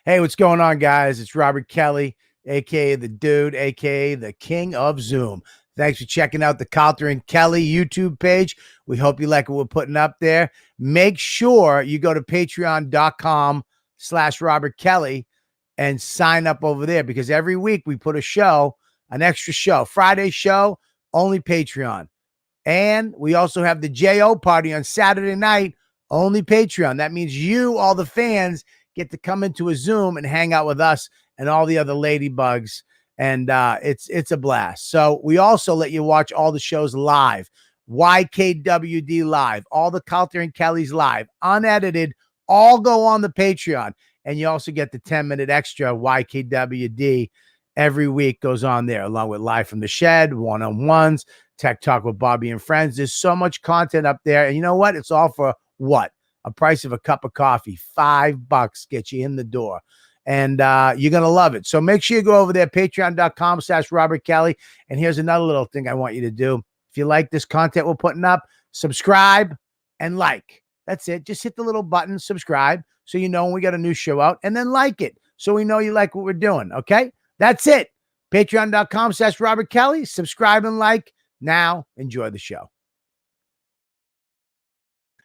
Hey, what's going on, guys? It's Robert Kelly, aka the Dude, aka the King of Zoom. Thanks for checking out the Calta and Kelly YouTube page. We hope you like what we're putting up there. Make sure you go to patreon.com/Robert Kelly and sign up over there, because every week we put a show, an extra show. Friday show, only Patreon. And we also have the JO party on Saturday night, only Patreon. That means you, all the fans, get to come into a Zoom and hang out with us and all the other ladybugs. And it's a blast. So we also let you watch all the shows live. YKWD live, all the Calta and Kelly's live, unedited, all go on the Patreon. And you also get the 10-minute extra YKWD every week goes on there, along with Live from the Shed, one-on-ones, Tech Talk with Bobby and Friends. There's so much content up there. And you know what? It's all for what? A price of a cup of coffee. $5 get you in the door. And you're going to love it. So make sure you go over there, patreon.com/Robert Kelly. And here's another little thing I want you to do. If you like this content we're putting up, subscribe and like. That's it. Just hit the little button, subscribe, so you know when we got a new show out, and then like it so we know you like what we're doing. Okay? That's it. Patreon.com/Robert Kelly. Subscribe and like. Now, enjoy the show.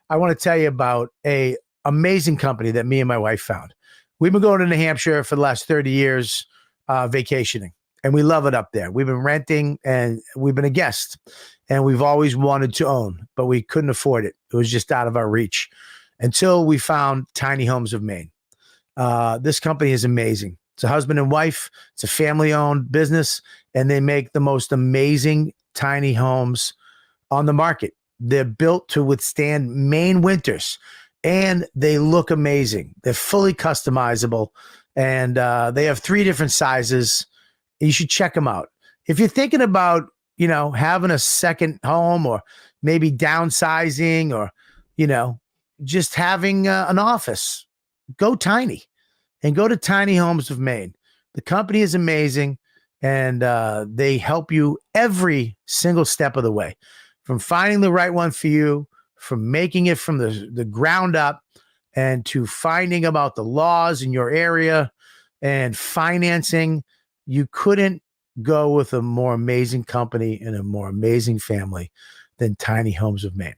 I want to tell you about an amazing company that me and my wife found. We've been going to New Hampshire for the last 30 years, vacationing, and we love it up there. We've been renting, and we've been a guest, and we've always wanted to own, but we couldn't afford it. It was just out of our reach until we found Tiny Homes of Maine. This company is amazing. It's a husband and wife. It's a family-owned business, and they make the most amazing tiny homes on the market. They're built to withstand Maine winters, and they look amazing. They're fully customizable, and they have 3 different sizes. You should check them out. If you're thinking about, having a second home, or maybe downsizing, or, just having an office, go tiny and go to Tiny Homes of Maine. The company is amazing, and they help you every single step of the way, from finding the right one for you, from making it from the ground up, and to finding about the laws in your area and financing. You couldn't go with a more amazing company and a more amazing family than Tiny Homes of Maine.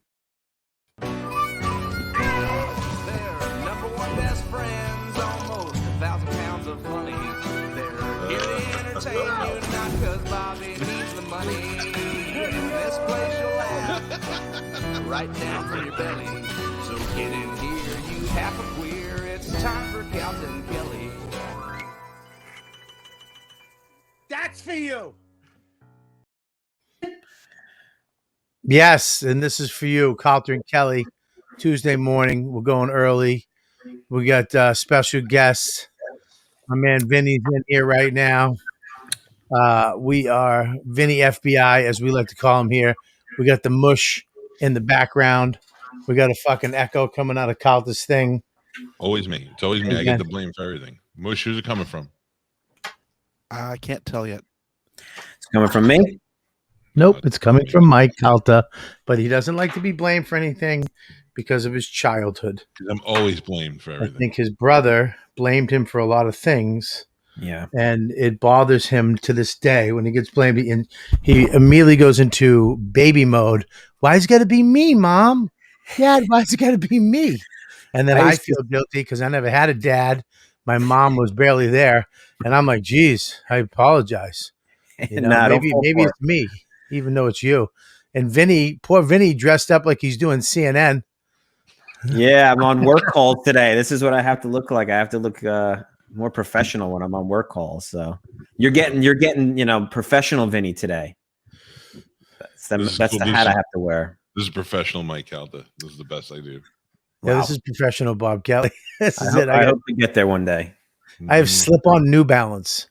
Right down from your belly. So get in here, you half a queer. It's time for Calta and Kelly. That's for you. Yes, and this is for you, Calta and Kelly. Tuesday morning, we're going early. We got special guests. My man Vinnie's in here right now. We are Vinnie FBI, as we like to call him here. We got the mush in the background. We got a fucking echo coming out of Calta's thing. Always me. It's always me. I get the blame for everything. Mush, who's it coming from? I can't tell yet. It's coming from me? Nope, it's coming from Mike Calta, but he doesn't like to be blamed for anything because of his childhood. I'm always blamed for everything. I think his brother blamed him for a lot of things. Yeah. And it bothers him to this day when he gets blamed. And he immediately goes into baby mode. Why's it got to be me, Mom? Dad, why's it got to be me? And then I feel guilty because I never had a dad. My mom was barely there. And I'm like, geez, I apologize. Maybe it's me, even though it's you. And Vinnie, poor Vinnie, dressed up like he's doing CNN. Yeah, I'm on work calls today. This is what I have to look like. I have to look more professional when I'm on work calls. So you're getting, professional Vinnie today. That's the hat I have to wear. This is professional Mike Calta. This is the best I do. Yeah, wow. This is professional Bob Kelly. This is it. I hope to get there one day. I have slip-on New Balance.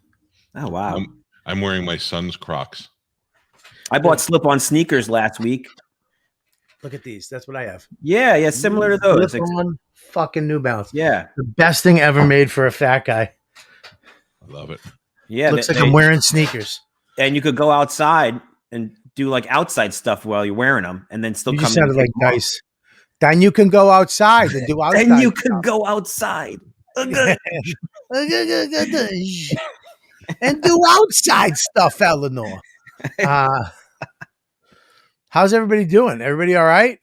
Oh, wow. I'm wearing my son's Crocs. I bought slip-on sneakers last week. Look at these. That's what I have. Yeah, similar to those. Slip-on fucking New Balance. Yeah. The best thing ever made for a fat guy. I love it. Yeah. Looks like I'm wearing sneakers. And you could go outside and do like outside stuff while you're wearing them and then still you come just sounded like nice. Then you can go outside and do outside. Then you can go outside. And do outside stuff, Eleanor. How's everybody doing? Everybody all right?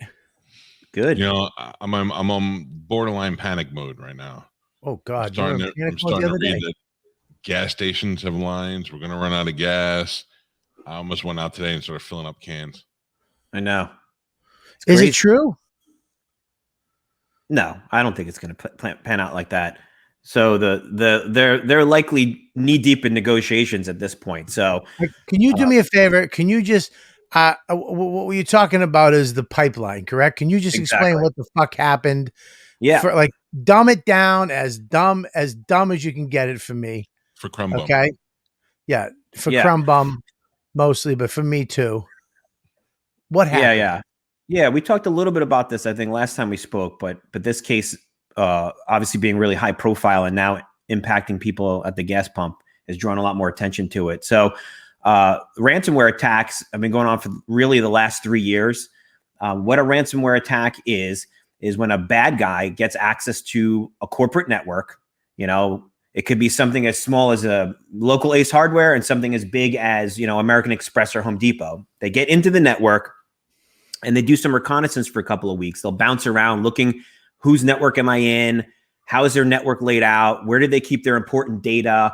Good. You know, I'm on borderline panic mode right now. Oh God, I'm starting to read that gas stations have lines. We're gonna run out of gas. I almost went out today and started filling up cans. I know. Is it true? No, I don't think it's going to pan out like that. So they're likely knee deep in negotiations at this point. So can you do me a favor? Can you just what you're talking about is the pipeline, correct? Can you just explain what the fuck happened? Yeah, for, like dumb it down as dumb as you can get it for me. For Crumb Bum. Okay, yeah, for Crumb Bum mostly, but for me too. What happened? Yeah. We talked a little bit about this, I think, last time we spoke, but this case, obviously being really high profile and now impacting people at the gas pump, has drawn a lot more attention to it. So, ransomware attacks have been going on for really the last 3 years. What a ransomware attack is when a bad guy gets access to a corporate network. You know, it could be something as small as a local Ace Hardware and something as big as, you know, American Express or Home Depot. They get into the network and they do some reconnaissance for a couple of weeks. They'll bounce around looking, whose network am I in? How is their network laid out? Where do they keep their important data?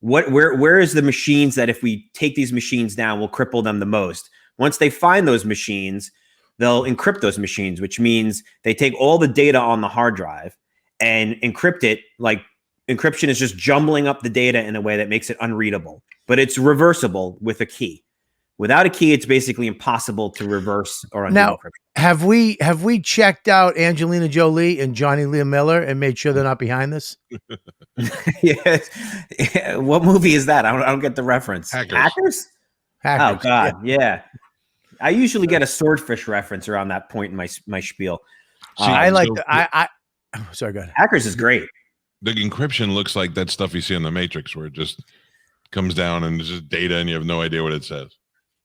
Where is the machines that if we take these machines down, will cripple them the most? Once they find those machines, they'll encrypt those machines, which means they take all the data on the hard drive and encrypt it. Like, encryption is just jumbling up the data in a way that makes it unreadable, but it's reversible with a key. Without a key, it's basically impossible to reverse or undo encryption. Have we checked out Angelina Jolie and Johnny Lee Miller and made sure they're not behind this? Yes. What movie is that? I don't get the reference. Hackers? Oh God, yeah. I usually get a swordfish reference around that point in my spiel. Sorry, go ahead. Hackers is great. The encryption looks like that stuff you see in the Matrix, where it just comes down and it's just data, and you have no idea what it says.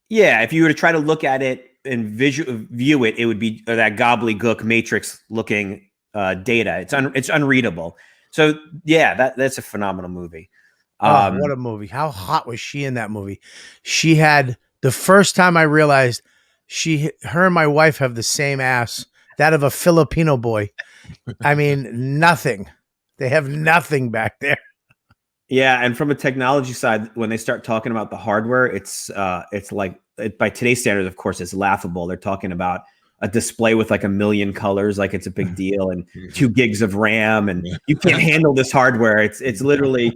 Yeah, if you were to try to look at it and view it, it would be that gobbledygook Matrix-looking data. It's unreadable. So yeah, that's a phenomenal movie. What a movie! How hot was she in that movie? She had, the first time I realized her and my wife have the same ass, that of a Filipino boy. I mean, nothing. They have nothing back there. Yeah, and from a technology side, when they start talking about the hardware, it's like, by today's standards, of course, it's laughable. They're talking about a display with like 1 million colors, like it's a big deal, and 2 gigs of RAM, and you can't handle this hardware. It's literally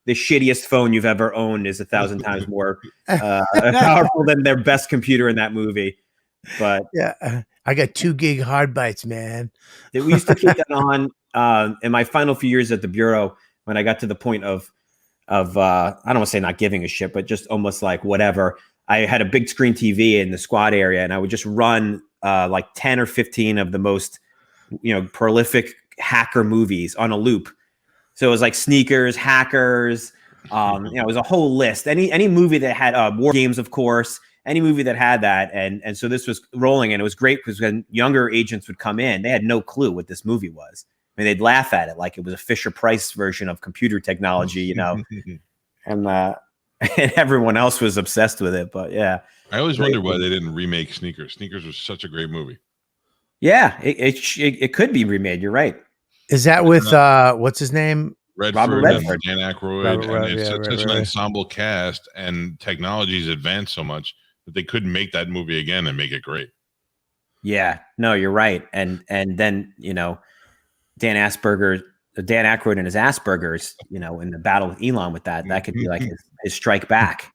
the shittiest phone you've ever owned is 1,000 times more powerful than their best computer in that movie. But yeah, I got 2 gig hard bytes, man. We used to keep that on in my final few years at the Bureau, when I got to the point of I don't want to say not giving a shit, but just almost like whatever. I had a big screen TV in the squad area, and I would just run like 10 or 15 of the most, prolific hacker movies on a loop. So it was like Sneakers, Hackers, it was a whole list. Any movie that had War Games, of course, any movie that had that. And so this was rolling, and it was great because when younger agents would come in, they had no clue what this movie was. I mean, they'd laugh at it like it was a Fisher-Price version of computer technology, and everyone else was obsessed with it. But yeah, I always wondered why they didn't remake Sneakers. Sneakers was such a great movie. Yeah, it could be remade. You're right. Is that with what's his name? Redford. And Dan Aykroyd, it's such an ensemble cast, and technology's advanced so much that they couldn't make that movie again and make it great. Yeah, no, you're right. And then Dan Aykroyd and his Aspergers, in the battle with Elon with that could be like his strike back.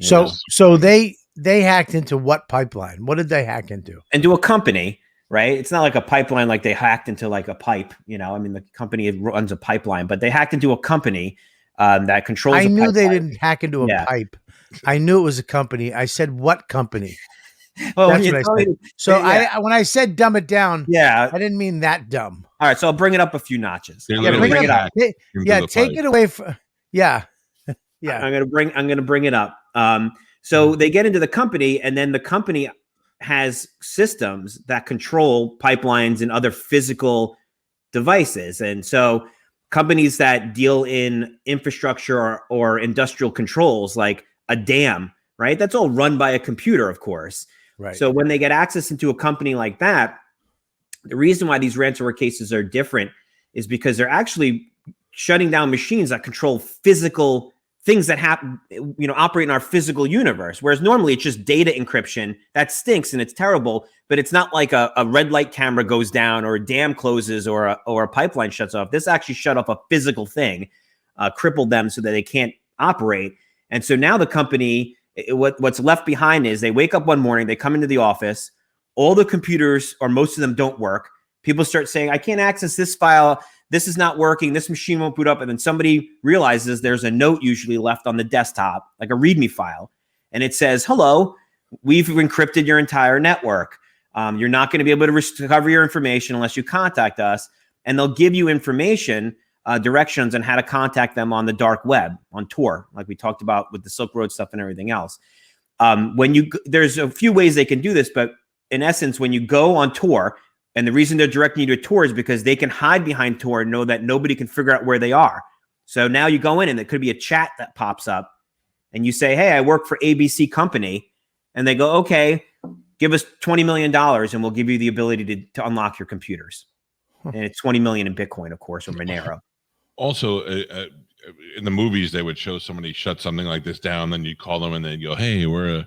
So they hacked into what pipeline? What did they hack into? Into a company, right? It's not like a pipeline like they hacked into like a pipe, I mean, the company runs a pipeline, but they hacked into a company that controls. I knew they didn't hack into a pipe. I knew it was a company. I said, what company? Well, that's what I said. So when I said dumb it down, I didn't mean that dumb. All right, so I'll bring it up a few notches. Bring it up. Take it away from. Yeah. I'm gonna bring it up. So they get into the company, and then the company has systems that control pipelines and other physical devices. And so companies that deal in infrastructure or industrial controls, like a dam, right? That's all run by a computer, of course. Right. So when they get access into a company like that, the reason why these ransomware cases are different is because they're actually shutting down machines that control physical things that happen, operate in our physical universe. Whereas normally it's just data encryption that stinks and it's terrible, but it's not like a red light camera goes down or a dam closes or a pipeline shuts off. This actually shut off a physical thing, crippled them so that they can't operate. And so now the company, what's left behind is they wake up one morning, they come into the office, all the computers or most of them don't work. People start saying, I can't access this file. This is not working. This machine won't boot up. And then somebody realizes there's a note usually left on the desktop, like a README file. And it says, hello, we've encrypted your entire network. You're not going to be able to recover your information unless you contact us. And they'll give you information, directions on how to contact them on the dark web, on Tor, like we talked about with the Silk Road stuff and everything else. There's a few ways they can do this, but in essence, when you go on Tor, and the reason they're directing you to Tor is because they can hide behind Tor and know that nobody can figure out where they are. So now you go in and it could be a chat that pops up and you say, hey, I work for ABC company. And they go, okay, give us $20 million and we'll give you the ability to unlock your computers. And it's 20 million in Bitcoin, of course, or Monero. Also, in the movies, they would show somebody shut something like this down. Then you call them and they'd go, hey, we're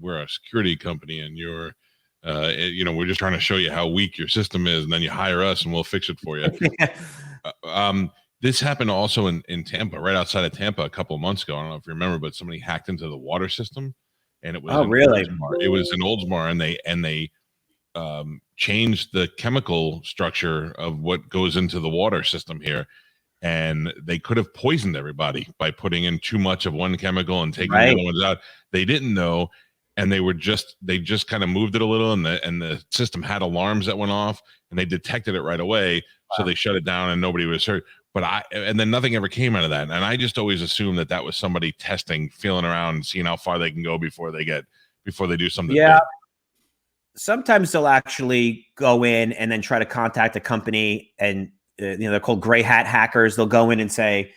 a security company and you're, we're just trying to show you how weak your system is, and then you hire us and we'll fix it for you. This happened also in Tampa, right outside of Tampa a couple of months ago. I don't know if you remember, but somebody hacked into the water system, and it was it was in Oldsmar, and they changed the chemical structure of what goes into the water system here, and they could have poisoned everybody by putting in too much of one chemical and taking the other ones out. They didn't know. And they just kind of moved it a little, and the system had alarms that went off, and they detected it right away. Wow. So they shut it down, and nobody was hurt. And then nothing ever came out of that. And I just always assumed that was somebody testing, feeling around, seeing how far they can go before they do something. Yeah. Big. Sometimes they'll actually go in and then try to contact a company, and they're called gray hat hackers. They'll go in and say,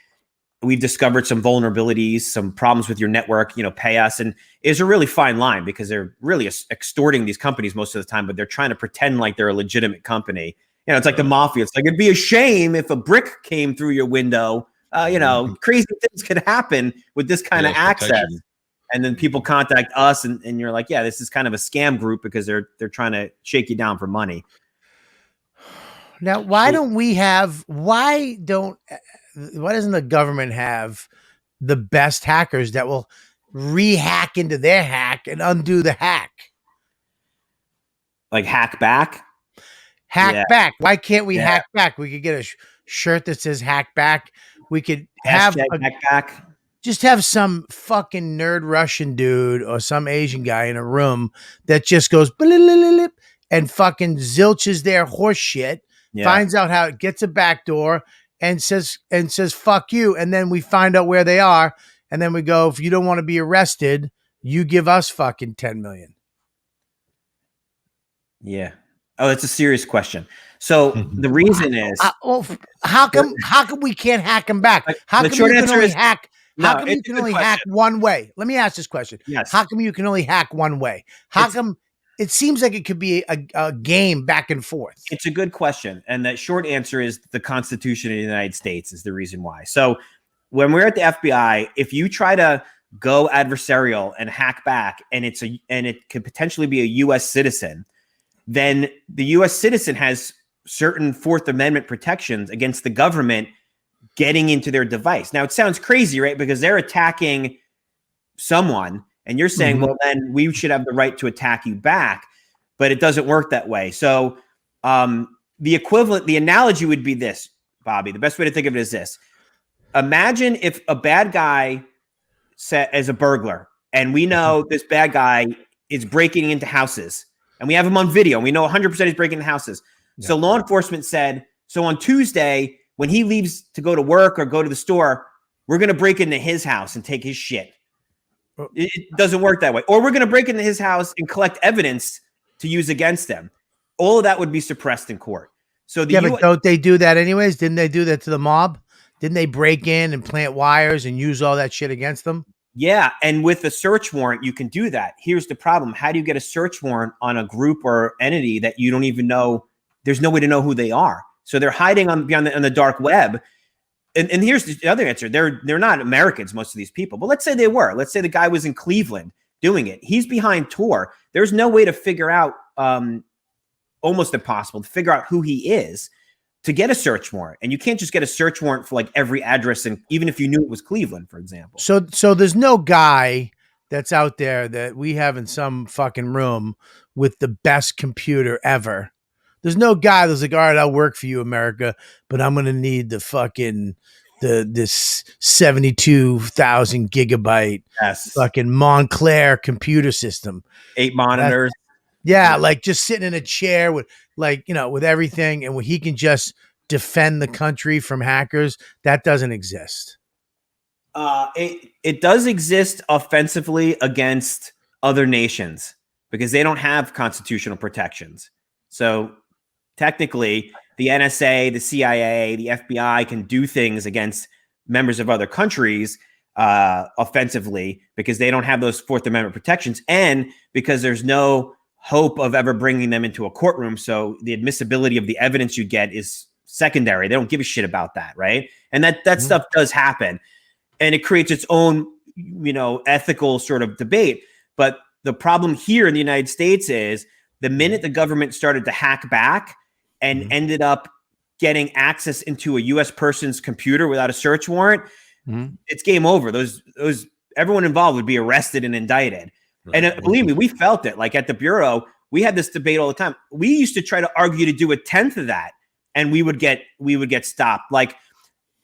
we've discovered some vulnerabilities, some problems with your network, pay us. And it's a really fine line because they're really extorting these companies most of the time, but they're trying to pretend like they're a legitimate company. It's like the mafia. It's like, it'd be a shame if a brick came through your window. Crazy things could happen with this kind of access. Protection. And then people contact us and you're like, yeah, this is kind of a scam group because they're trying to shake you down for money. Now, why doesn't the government have the best hackers that will re-hack into their hack and undo the hack? Like hack back? Hack back. Why can't we hack back? We could get a shirt that says hack back. We could have hack back. Just have some fucking nerd Russian dude or some Asian guy in a room that just goes and fucking zilches their horse shit, finds out how it gets a back door, and says fuck you, and then we find out where they are, and then we go, if you don't want to be arrested, you give us fucking 10 million. Yeah. Oh, that's a serious question. So the reason is, how come we can't hack them back? How come you can only hack? How come you can only hack one way? Let me ask this question. Yes. How come you can only hack one way? How come it seems like it could be a game back and forth? It's a good question. And the short answer is the Constitution of the United States is the reason why. So when we're at the FBI, if you try to go adversarial and hack back and it could potentially be a U.S. citizen, then the U.S. citizen has certain Fourth Amendment protections against the government getting into their device. Now, it sounds crazy, right? Because they're attacking someone, and you're saying, well, then we should have the right to attack you back. But it doesn't work that way. So the analogy would be this, Bobby. The best way to think of it is this. Imagine if a bad guy is a burglar, and we know this bad guy is breaking into houses, and we have him on video, and we know 100% he's breaking into houses. Yeah. So law enforcement said, so on Tuesday, when he leaves to go to work or go to the store, we're going to break into his house and take his shit. It doesn't work that way. Or we're going to break into his house and collect evidence to use against them. All of that would be suppressed in court. So the Yeah, but don't they do that anyways? Didn't they do that to the mob? Didn't they break in and plant wires and use all that shit against them? Yeah, and with a search warrant, you can do that. Here's the problem. How do you get a search warrant on a group or entity that you don't even know? There's no way to know who they are. So they're hiding on the dark web. And here's the other answer. They're not Americans, most of these people. But let's say they were. Let's say the guy was in Cleveland doing it. He's behind Tor. There's no way to figure out, almost impossible to figure out who he is to get a search warrant. And you can't just get a search warrant for like every address, and even if you knew it was Cleveland, for example. So there's no guy that's out there that we have in some fucking room with the best computer ever. There's no guy that's like, all right, I'll work for you, America, but I'm gonna need the fucking this 72,000 gigabyte fucking Montclair computer system. 8 monitors. Yeah, like just sitting in a chair with with everything, and when he can just defend the country from hackers. That doesn't exist. It does exist offensively against other nations because they don't have constitutional protections. So technically, the NSA, the CIA, the FBI can do things against members of other countries offensively because they don't have those Fourth Amendment protections, and because there's no hope of ever bringing them into a courtroom. So the admissibility of the evidence you get is secondary. They don't give a shit about that, right? And that stuff does happen, and it creates its own, ethical sort of debate. But the problem here in the United States is the minute the government started to hack back and ended up getting access into a U.S. person's computer without a search warrant, it's game over. Those everyone involved would be arrested and indicted. Right. And believe me, we felt it. Like at the Bureau, we had this debate all the time. We used to try to argue to do 1/10 of that, and we would get stopped. Like,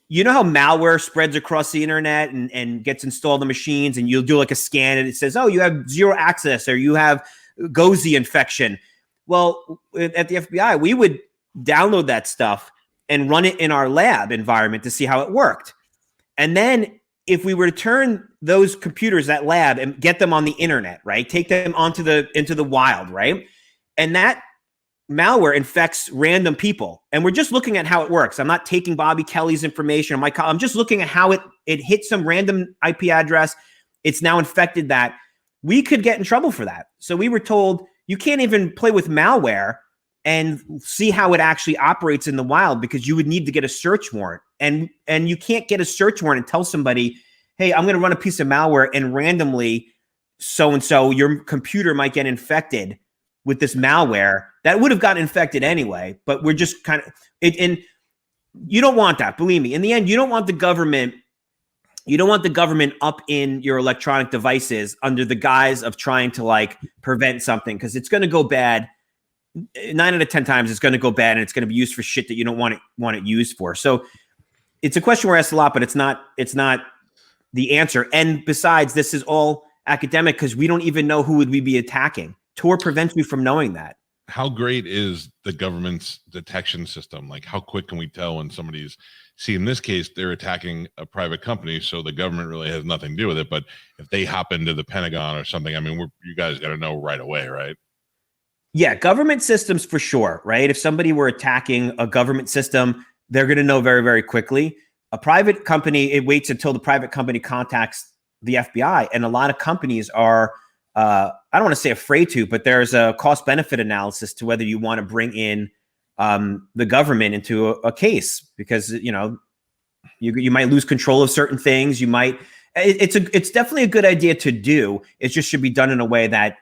you know how malware spreads across the internet and gets installed on machines, and you'll do like a scan and it says, oh, you have zero access or you have GOZI infection. Well, at the FBI, we would download that stuff and run it in our lab environment to see how it worked. And then if we were to turn those computers, that lab, and get them on the internet, right? Take them into the wild, right? And that malware infects random people. And we're just looking at how it works. I'm not taking Bobby Kelly's information or I'm just looking at how it hit some random IP address. It's now infected that. We could get in trouble for that. So we were told you can't even play with malware and see how it actually operates in the wild because you would need to get a search warrant. And you can't get a search warrant and tell somebody, hey, I'm going to run a piece of malware and randomly so-and-so, your computer might get infected with this malware that would have gotten infected anyway. But we're just kind of and you don't want that. Believe me, in the end, you don't want the government up in your electronic devices under the guise of trying to like prevent something, because it's going to go bad. 9 out of 10 times it's going to go bad, and it's going to be used for shit that you don't want it used for. So it's a question we're asked a lot, but it's not the answer. And besides, this is all academic because we don't even know who would we be attacking. Tor prevents you from knowing that. How great is the government's detection system? Like, how quick can we tell when somebody's, see, in this case, they're attacking a private company, so the government really has nothing to do with it. But if they hop into the Pentagon or something, I mean, you guys got to know right away, right? Yeah, government systems for sure, right? If somebody were attacking a government system, they're going to know very, very quickly. A private company, it waits until the private company contacts the FBI. And a lot of companies are, I don't want to say afraid to, but there's a cost-benefit analysis to whether you want to bring in the government into a case, because, you might lose control of certain things. You might, it's definitely a good idea to do. It just should be done in a way that,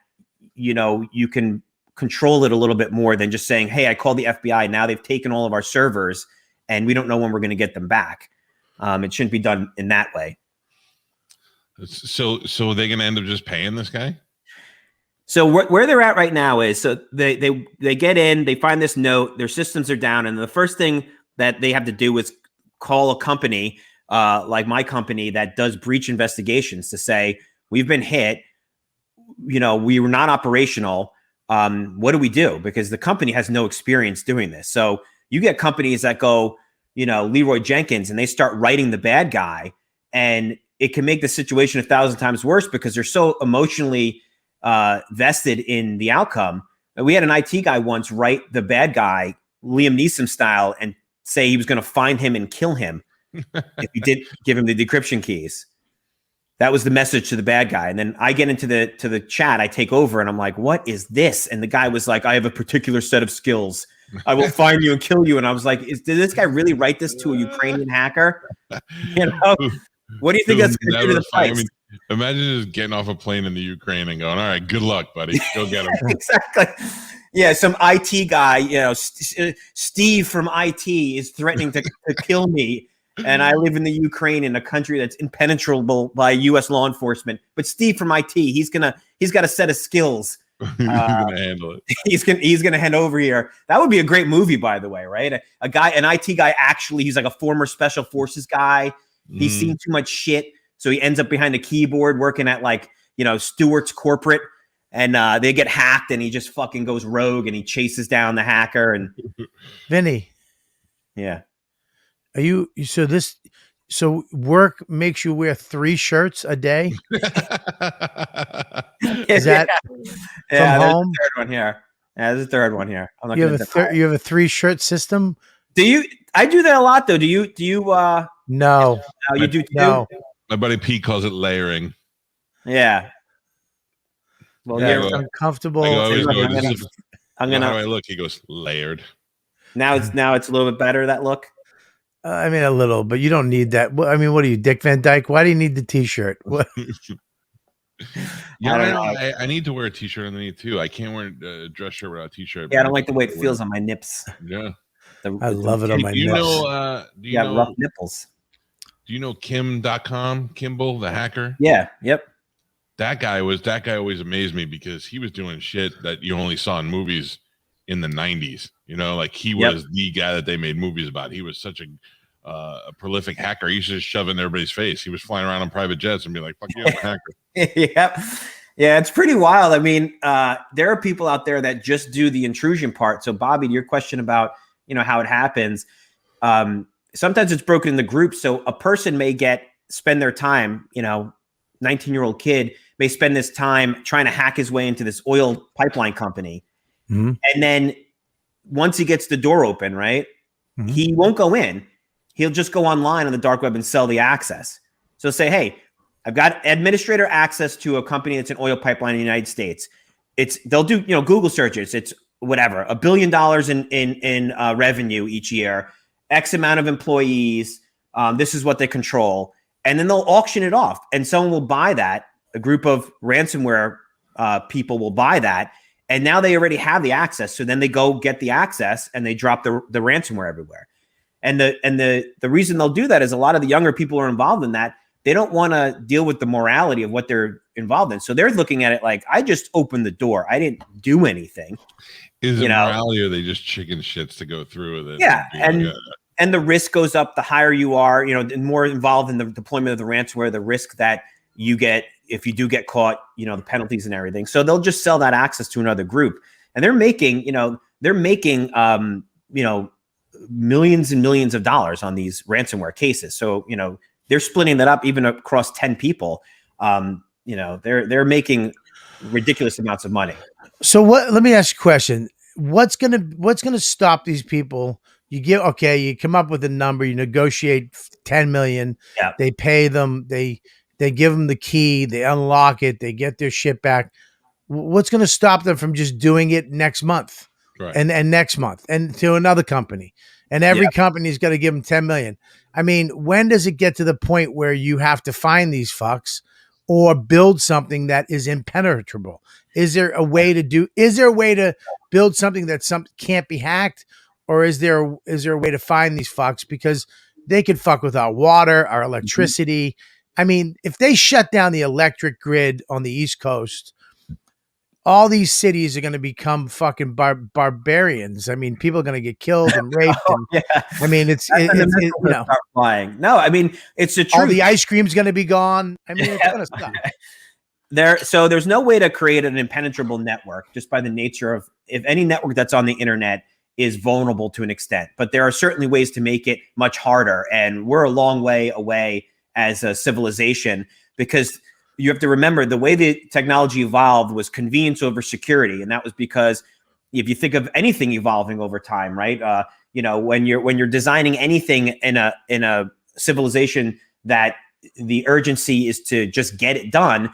you can control it a little bit more than just saying, hey, I called the FBI. Now they've taken all of our servers and we don't know when we're going to get them back. It shouldn't be done in that way. So are they going to end up just paying this guy? So where they're at right now is, so they get in, they find this note, their systems are down. And the first thing that they have to do is call a company like my company that does breach investigations to say, we've been hit, we were not operational. What do we do? Because the company has no experience doing this. So you get companies that go, Leroy Jenkins, and they start writing the bad guy, and it can make the situation 1,000 times worse because they're so emotionally vested in the outcome. And we had an IT guy once write the bad guy Liam Neeson style and say he was going to find him and kill him if he didn't give him the decryption keys. That was the message to the bad guy. And then I get into the chat, I take over and I'm like, what is this? And the guy was like, I have a particular set of skills. I will find you and kill you. And I was like, did this guy really write this to a Ukrainian hacker? You know, what do you think that's going to do to the price? I mean, imagine just getting off a plane in the Ukraine and going, all right, good luck, buddy. Go get him. Exactly. Yeah, some IT guy, you know, Steve from IT is threatening to kill me. And I live in the Ukraine, in a country that's impenetrable by U.S. law enforcement. But Steve from IT, he's got a set of skills. He's gonna handle it. He's gonna hand over here. That would be a great movie, by the way, right? A guy, an IT guy, actually, he's like a former special forces guy. He's seen too much shit, so he ends up behind a keyboard working at, like, you know, Stewart's corporate, and they get hacked, and he just fucking goes rogue, and he chases down the hacker. And Vinny, yeah. Are you so work makes you wear 3 shirts a day? Is that from home? There's a third one here. Yeah, there's a third one here. I'm not you have a 3-shirt system? Do you? I do that a lot though. Do you No. You do too? No. My buddy Pete calls it layering. Yeah. Well, yeah, it's uncomfortable. I'm gonna. How do I look? He goes, layered. Now it's a little bit better, that look. I mean, a little, but you don't need that. I mean, what are you, Dick Van Dyke? Why do you need the T-shirt? What? I need to wear a T-shirt underneath too. I can't wear a dress shirt without a T-shirt. Yeah, I don't like the way it feels on my nips. Yeah, I love it on my nips. Do you know rough nipples. Do you know Kim.com, Kimball, the hacker? Yeah. Yep. That guy always amazed me because he was doing shit that you only saw in movies in the 90s. You know, like he was the guy that they made movies about. He was such a prolific hacker. He used to just shove it in everybody's face. He was flying around on private jets and be like, fuck you, I'm a hacker. Yeah, it's pretty wild. I mean, there are people out there that just do the intrusion part. So Bobby, to your question about, you know, how it happens, sometimes it's broken in the group. So a person may spend their time, you know, 19-year-old kid may spend this time trying to hack his way into this oil pipeline company. And then once he gets the door open, right, he won't go in. He'll just go online on the dark web and sell the access. So say, hey, I've got administrator access to a company that's an oil pipeline in the United States. They'll do, you know, Google searches. It's whatever, $1 billion in revenue each year, X amount of employees. This is what they control. And then they'll auction it off. And someone will buy that. A group of ransomware people will buy that. And now they already have the access. So then they go get the access and they drop the ransomware everywhere. And the reason they'll do that is a lot of the younger people who are involved in that, they don't want to deal with the morality of what they're involved in. So they're looking at it like, I just opened the door. I didn't do anything. Is it morality, or are they just chicken shits to go through with it? Yeah. And the risk goes up the higher you are, you know, the more involved in the deployment of the ransomware, the risk that you get if you do get caught, you know, the penalties and everything. So they'll just sell that access to another group. And they're making, millions and millions of dollars on these ransomware cases. So, you know, they're splitting that up even across 10 people. They're making ridiculous amounts of money. So let me ask you a question. What's gonna stop these people? You come up with a number, you negotiate 10 million. Yeah. They pay them, they give them the key, they unlock it, they get their shit back. What's going to stop them from just doing it next month? Right. And next month and to another company, and every company's got to give them 10 million. I mean, when does it get to the point where you have to find these fucks or build something that is impenetrable? Is there a way to build something that can't be hacked? Or is there a way to find these fucks, because they could fuck with our water, our electricity. I mean, if they shut down the electric grid on the East Coast, all these cities are going to become fucking barbarians. I mean, people are going to get killed and raped. I mean, it's flying. No, I mean, it's the truth. All the ice cream's going to be gone. I mean, it's going to stop. So there's no way to create an impenetrable network just by the nature of, if any network that's on the internet is vulnerable to an extent, but there are certainly ways to make it much harder. And we're a long way away as a civilization, because you have to remember the way the technology evolved was convenience over security. And that was because if you think of anything evolving over time, right? When you're designing anything in a civilization that the urgency is to just get it done,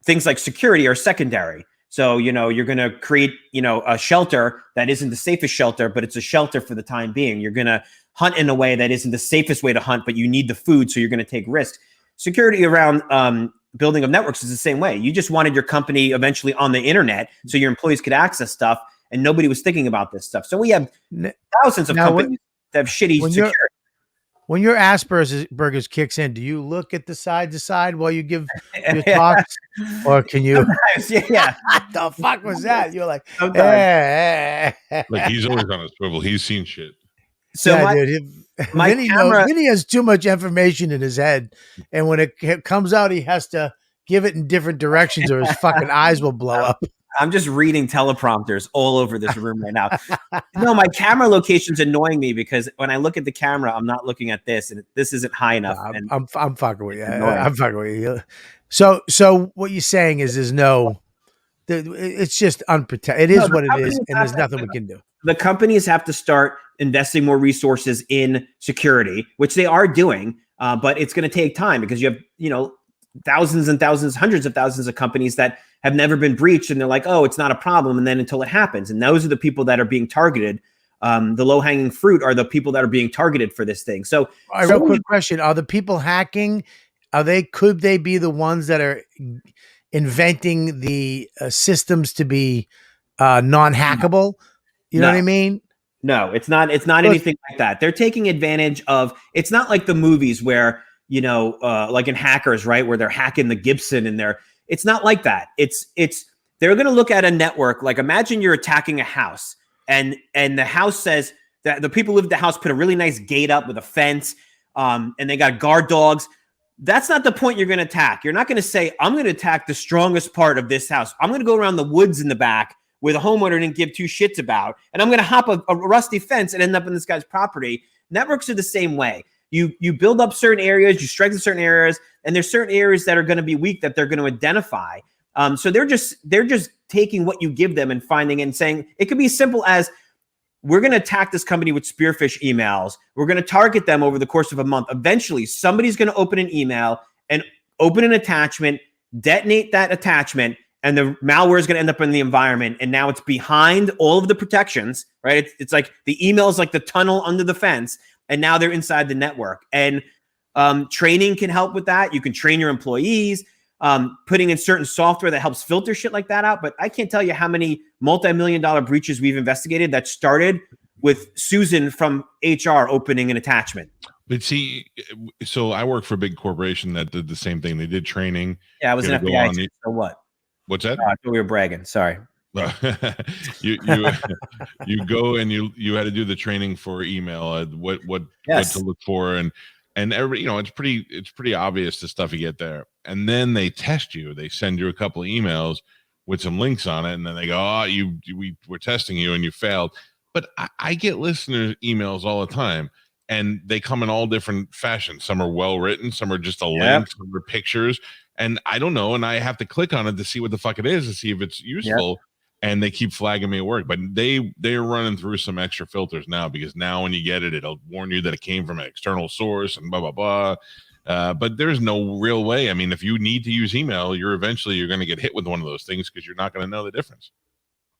things like security are secondary. So, you're going to create, a shelter that isn't the safest shelter, but it's a shelter for the time being. You're going to hunt in a way that isn't the safest way to hunt, but you need the food. So you're going to take risks. Security around building of networks is the same way. You just wanted your company eventually on the internet so your employees could access stuff, and nobody was thinking about this stuff. So we have thousands of companies that have shitty security. When your Asperger's kicks in, do you look at the side to side while you give your talks, or can you? Yeah. What the fuck was that? You're like, Like he's always on a swivel. He's seen shit. So my camera, Vinnie has too much information in his head, and when it comes out, he has to give it in different directions, or his fucking eyes will blow up. I'm just reading teleprompters all over this room right now. No, my camera location's annoying me because when I look at the camera, I'm not looking at this, and this isn't high enough. I'm fucking with you. I'm fucking with you. So what you're saying is it's just unprotected. It is what it is, and there's nothing we can do. The companies have to start investing more resources in security, which they are doing, but it's going to take time because you have, thousands and thousands, hundreds of thousands of companies that have never been breached, and they're like, oh, it's not a problem. And then until it happens. And those are the people that are being targeted. The low-hanging fruit are the people that are being targeted for this thing. So real quick question. Are the people hacking, could they be the ones that are inventing the systems to be non-hackable? You know what I mean? No, it's not anything like that. They're taking advantage of, it's not like the movies where, like in Hackers, right? Where they're hacking the Gibson and it's not like that. They're going to look at a network. Like imagine you're attacking a house and the house says that the people who live in the house put a really nice gate up with a fence, and they got guard dogs. That's not the point you're going to attack. You're not going to say, I'm going to attack the strongest part of this house. I'm going to go around the woods in the back where the homeowner didn't give two shits about, and I'm going to hop a rusty fence and end up in this guy's property. Networks are the same way. You build up certain areas, you strengthen certain areas, and there's certain areas that are going to be weak that they're going to identify. So they're just taking what you give them and finding and saying, it could be as simple as, we're going to attack this company with spearfish emails. We're going to target them over the course of a month. Eventually, somebody's going to open an email and open an attachment, detonate that attachment, and the malware is going to end up in the environment. And now it's behind all of the protections, right? It's like the email is like the tunnel under the fence, and now they're inside the network. And training can help with that. You can train your employees, putting in certain software that helps filter shit like that out. But I can't tell you how many multi-million-dollar breaches we've investigated that started with Susan from HR opening an attachment. But see, so I work for a big corporation that did the same thing. They did training. Yeah, I was an FBI agent. So what? What's that? I thought we were bragging. Sorry. you go and you had to do the training for email, what to look for, and everybody, it's pretty obvious the stuff you get there. And then they test you. They send you a couple of emails with some links on it, and then they go, oh, we're testing you and you failed. But I get listener emails all the time, and they come in all different fashions. Some are well written, some are just a link, some are pictures, and I don't know. And I have to click on it to see what the fuck it is, to see if it's useful. Yep. And they keep flagging me at work, but they're running through some extra filters now, because now when you get it, it'll warn you that it came from an external source and blah, blah, blah. But there's no real way. I mean, if you need to use email, you're going to get hit with one of those things because you're not going to know the difference.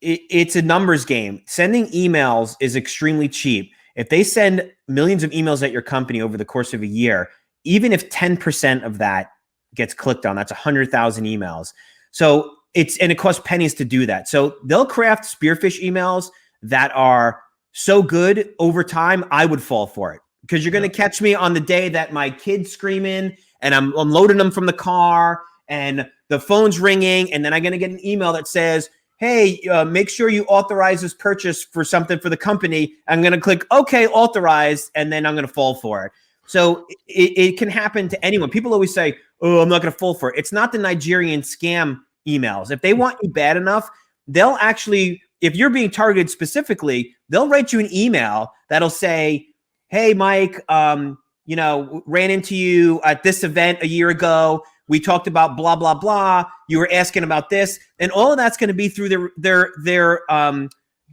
It's a numbers game. Sending emails is extremely cheap. If they send millions of emails at your company over the course of a year, even if 10% of that gets clicked on, that's 100,000 emails. So it costs pennies to do that. So they'll craft spearfish emails that are so good over time, I would fall for it, because you're going to catch me on the day that my kid's screaming and I'm loading them from the car and the phone's ringing. And then I'm going to get an email that says, hey, make sure you authorize this purchase for something for the company. I'm going to click, okay, authorize. And then I'm going to fall for it. So it can happen to anyone. People always say, oh, I'm not going to fall for it. It's not the Nigerian scam emails. If they want you bad enough, they'll actually, if you're being targeted specifically, they'll write you an email that'll say, hey, Mike, ran into you at this event a year ago. We talked about blah, blah, blah. You were asking about this. And all of that's going to be through their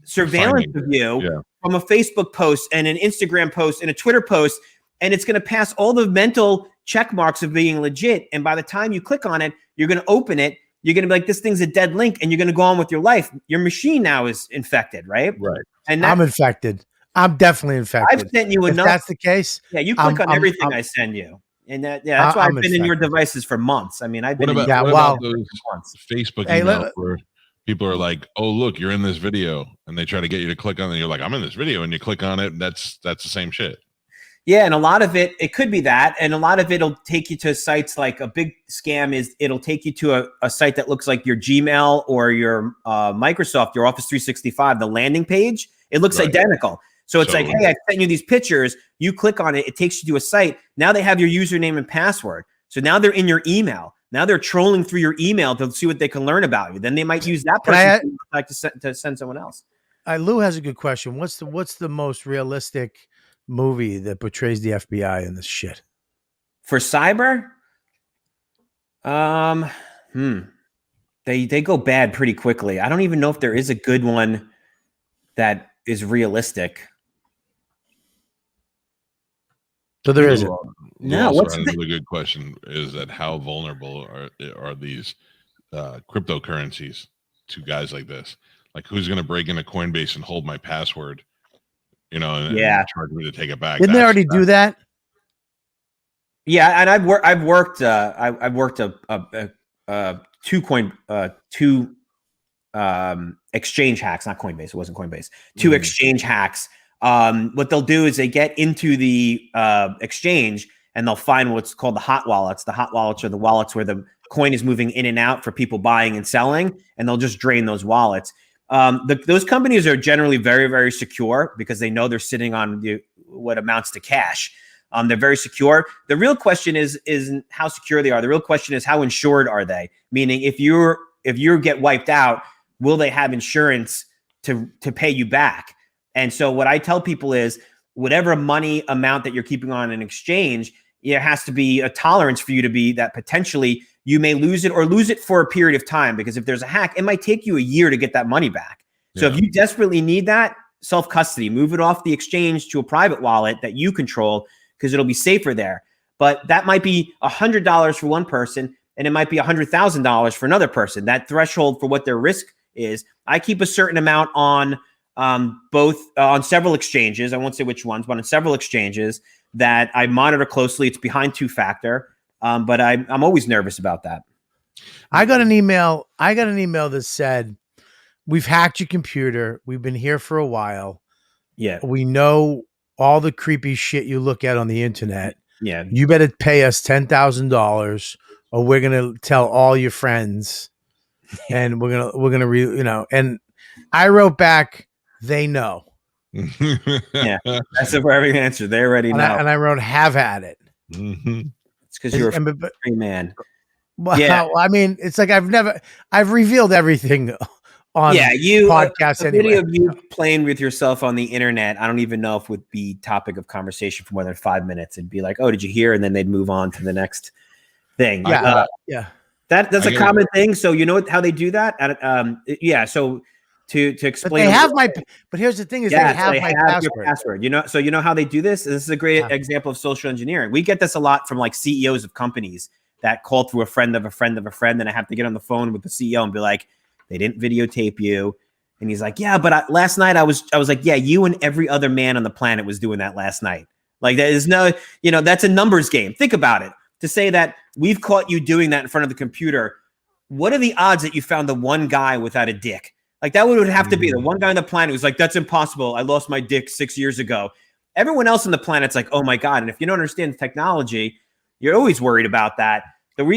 surveillance of you from a Facebook post and an Instagram post and a Twitter post, and it's going to pass all the mental check marks of being legit. And by the time you click on it, you're going to open it. You're going to be like, this thing's a dead link, and you're going to go on with your life. Your machine now is infected, right? Right. And I'm infected. I'm definitely infected. I've sent you enough. If that's the case. Yeah, you click on everything I send you. And that's why I've been in your devices for months. I mean, I've been what about those Facebook emails where people are like, "Oh, look, you're in this video," and they try to get you to click on it. And you're like, "I'm in this video," and you click on it. And that's the same shit. Yeah, and a lot of it could be that, and a lot of it'll take you to sites like a big scam is it'll take you to a site that looks like your Gmail or your Microsoft, your Office 365, the landing page. It looks identical. So it's like, hey, I sent you these pictures. You click on it. It takes you to a site. Now they have your username and password. So now they're in your email. Now they're trolling through your email to see what they can learn about you. Then they might use that person to send someone else. Lou has a good question. What's the most realistic movie that portrays the FBI in this shit? For cyber? They go bad pretty quickly. I don't even know if there is a good one that is realistic. So there isn't. No, what's another good question is that how vulnerable are these cryptocurrencies to guys like this? Like, who's going to break into Coinbase and hold my password? And charge me to take it back. Didn't they already do that? Yeah, and I've worked two exchange hacks, not Coinbase. It wasn't Coinbase. Two exchange hacks. What they'll do is they get into the exchange and they'll find what's called the hot wallets. The hot wallets are the wallets where the coin is moving in and out for people buying and selling, and they'll just drain those wallets. Those companies are generally very, very secure because they know they're sitting on what amounts to cash. They're very secure. The real question is how secure they are. The real question is how insured are they? Meaning, if you get wiped out, will they have insurance to pay you back? And so what I tell people is whatever money amount that you're keeping on an exchange, there has to be a tolerance for you to be that potentially you may lose it or lose it for a period of time, because if there's a hack, it might take you a year to get that money back. So if you desperately need that, self-custody, move it off the exchange to a private wallet that you control, because it'll be safer there. But that might be $100 for one person, and it might be $100,000 for another person. That threshold for what their risk is. I keep a certain amount on on several exchanges. I won't say which ones, but on several exchanges that I monitor closely. It's behind two-factor, but I'm always nervous about that. I got an email that said, "We've hacked your computer. We've been here for a while. Yeah, we know all the creepy shit you look at on the internet. Yeah, you better pay us $10,000, or we're gonna tell all your friends, and we're gonna And I wrote back, "They know." Yeah, that's the perfect answer. They already know. And I wrote, "Have at it." It's because you're a free man. Well, yeah, I mean, it's like I've revealed everything on podcasts. A video of you playing with yourself on the internet, I don't even know if would be topic of conversation for more than 5 minutes. It'd be like, "Oh, did you hear?" And then they'd move on to the next thing. Yeah, that's a common thing. So you know how they do that? So to explain, but here's the thing: is they have my password. So you know how they do this. This is a great example of social engineering. We get this a lot from like CEOs of companies that call through a friend of a friend of a friend, and I have to get on the phone with the CEO and be like, "They didn't videotape you," and he's like, "Yeah, but last night I was like, yeah, you and every other man on the planet was doing that last night. Like that is no, that's a numbers game. Think about it. To say that we've caught you doing that in front of the computer, what are the odds that you found the one guy without a dick? Like that would have to be the one guy on the planet who's like, that's impossible. I lost my dick 6 years ago. Everyone else on the planet's like, oh my God. And if you don't understand the technology, you're always worried about that.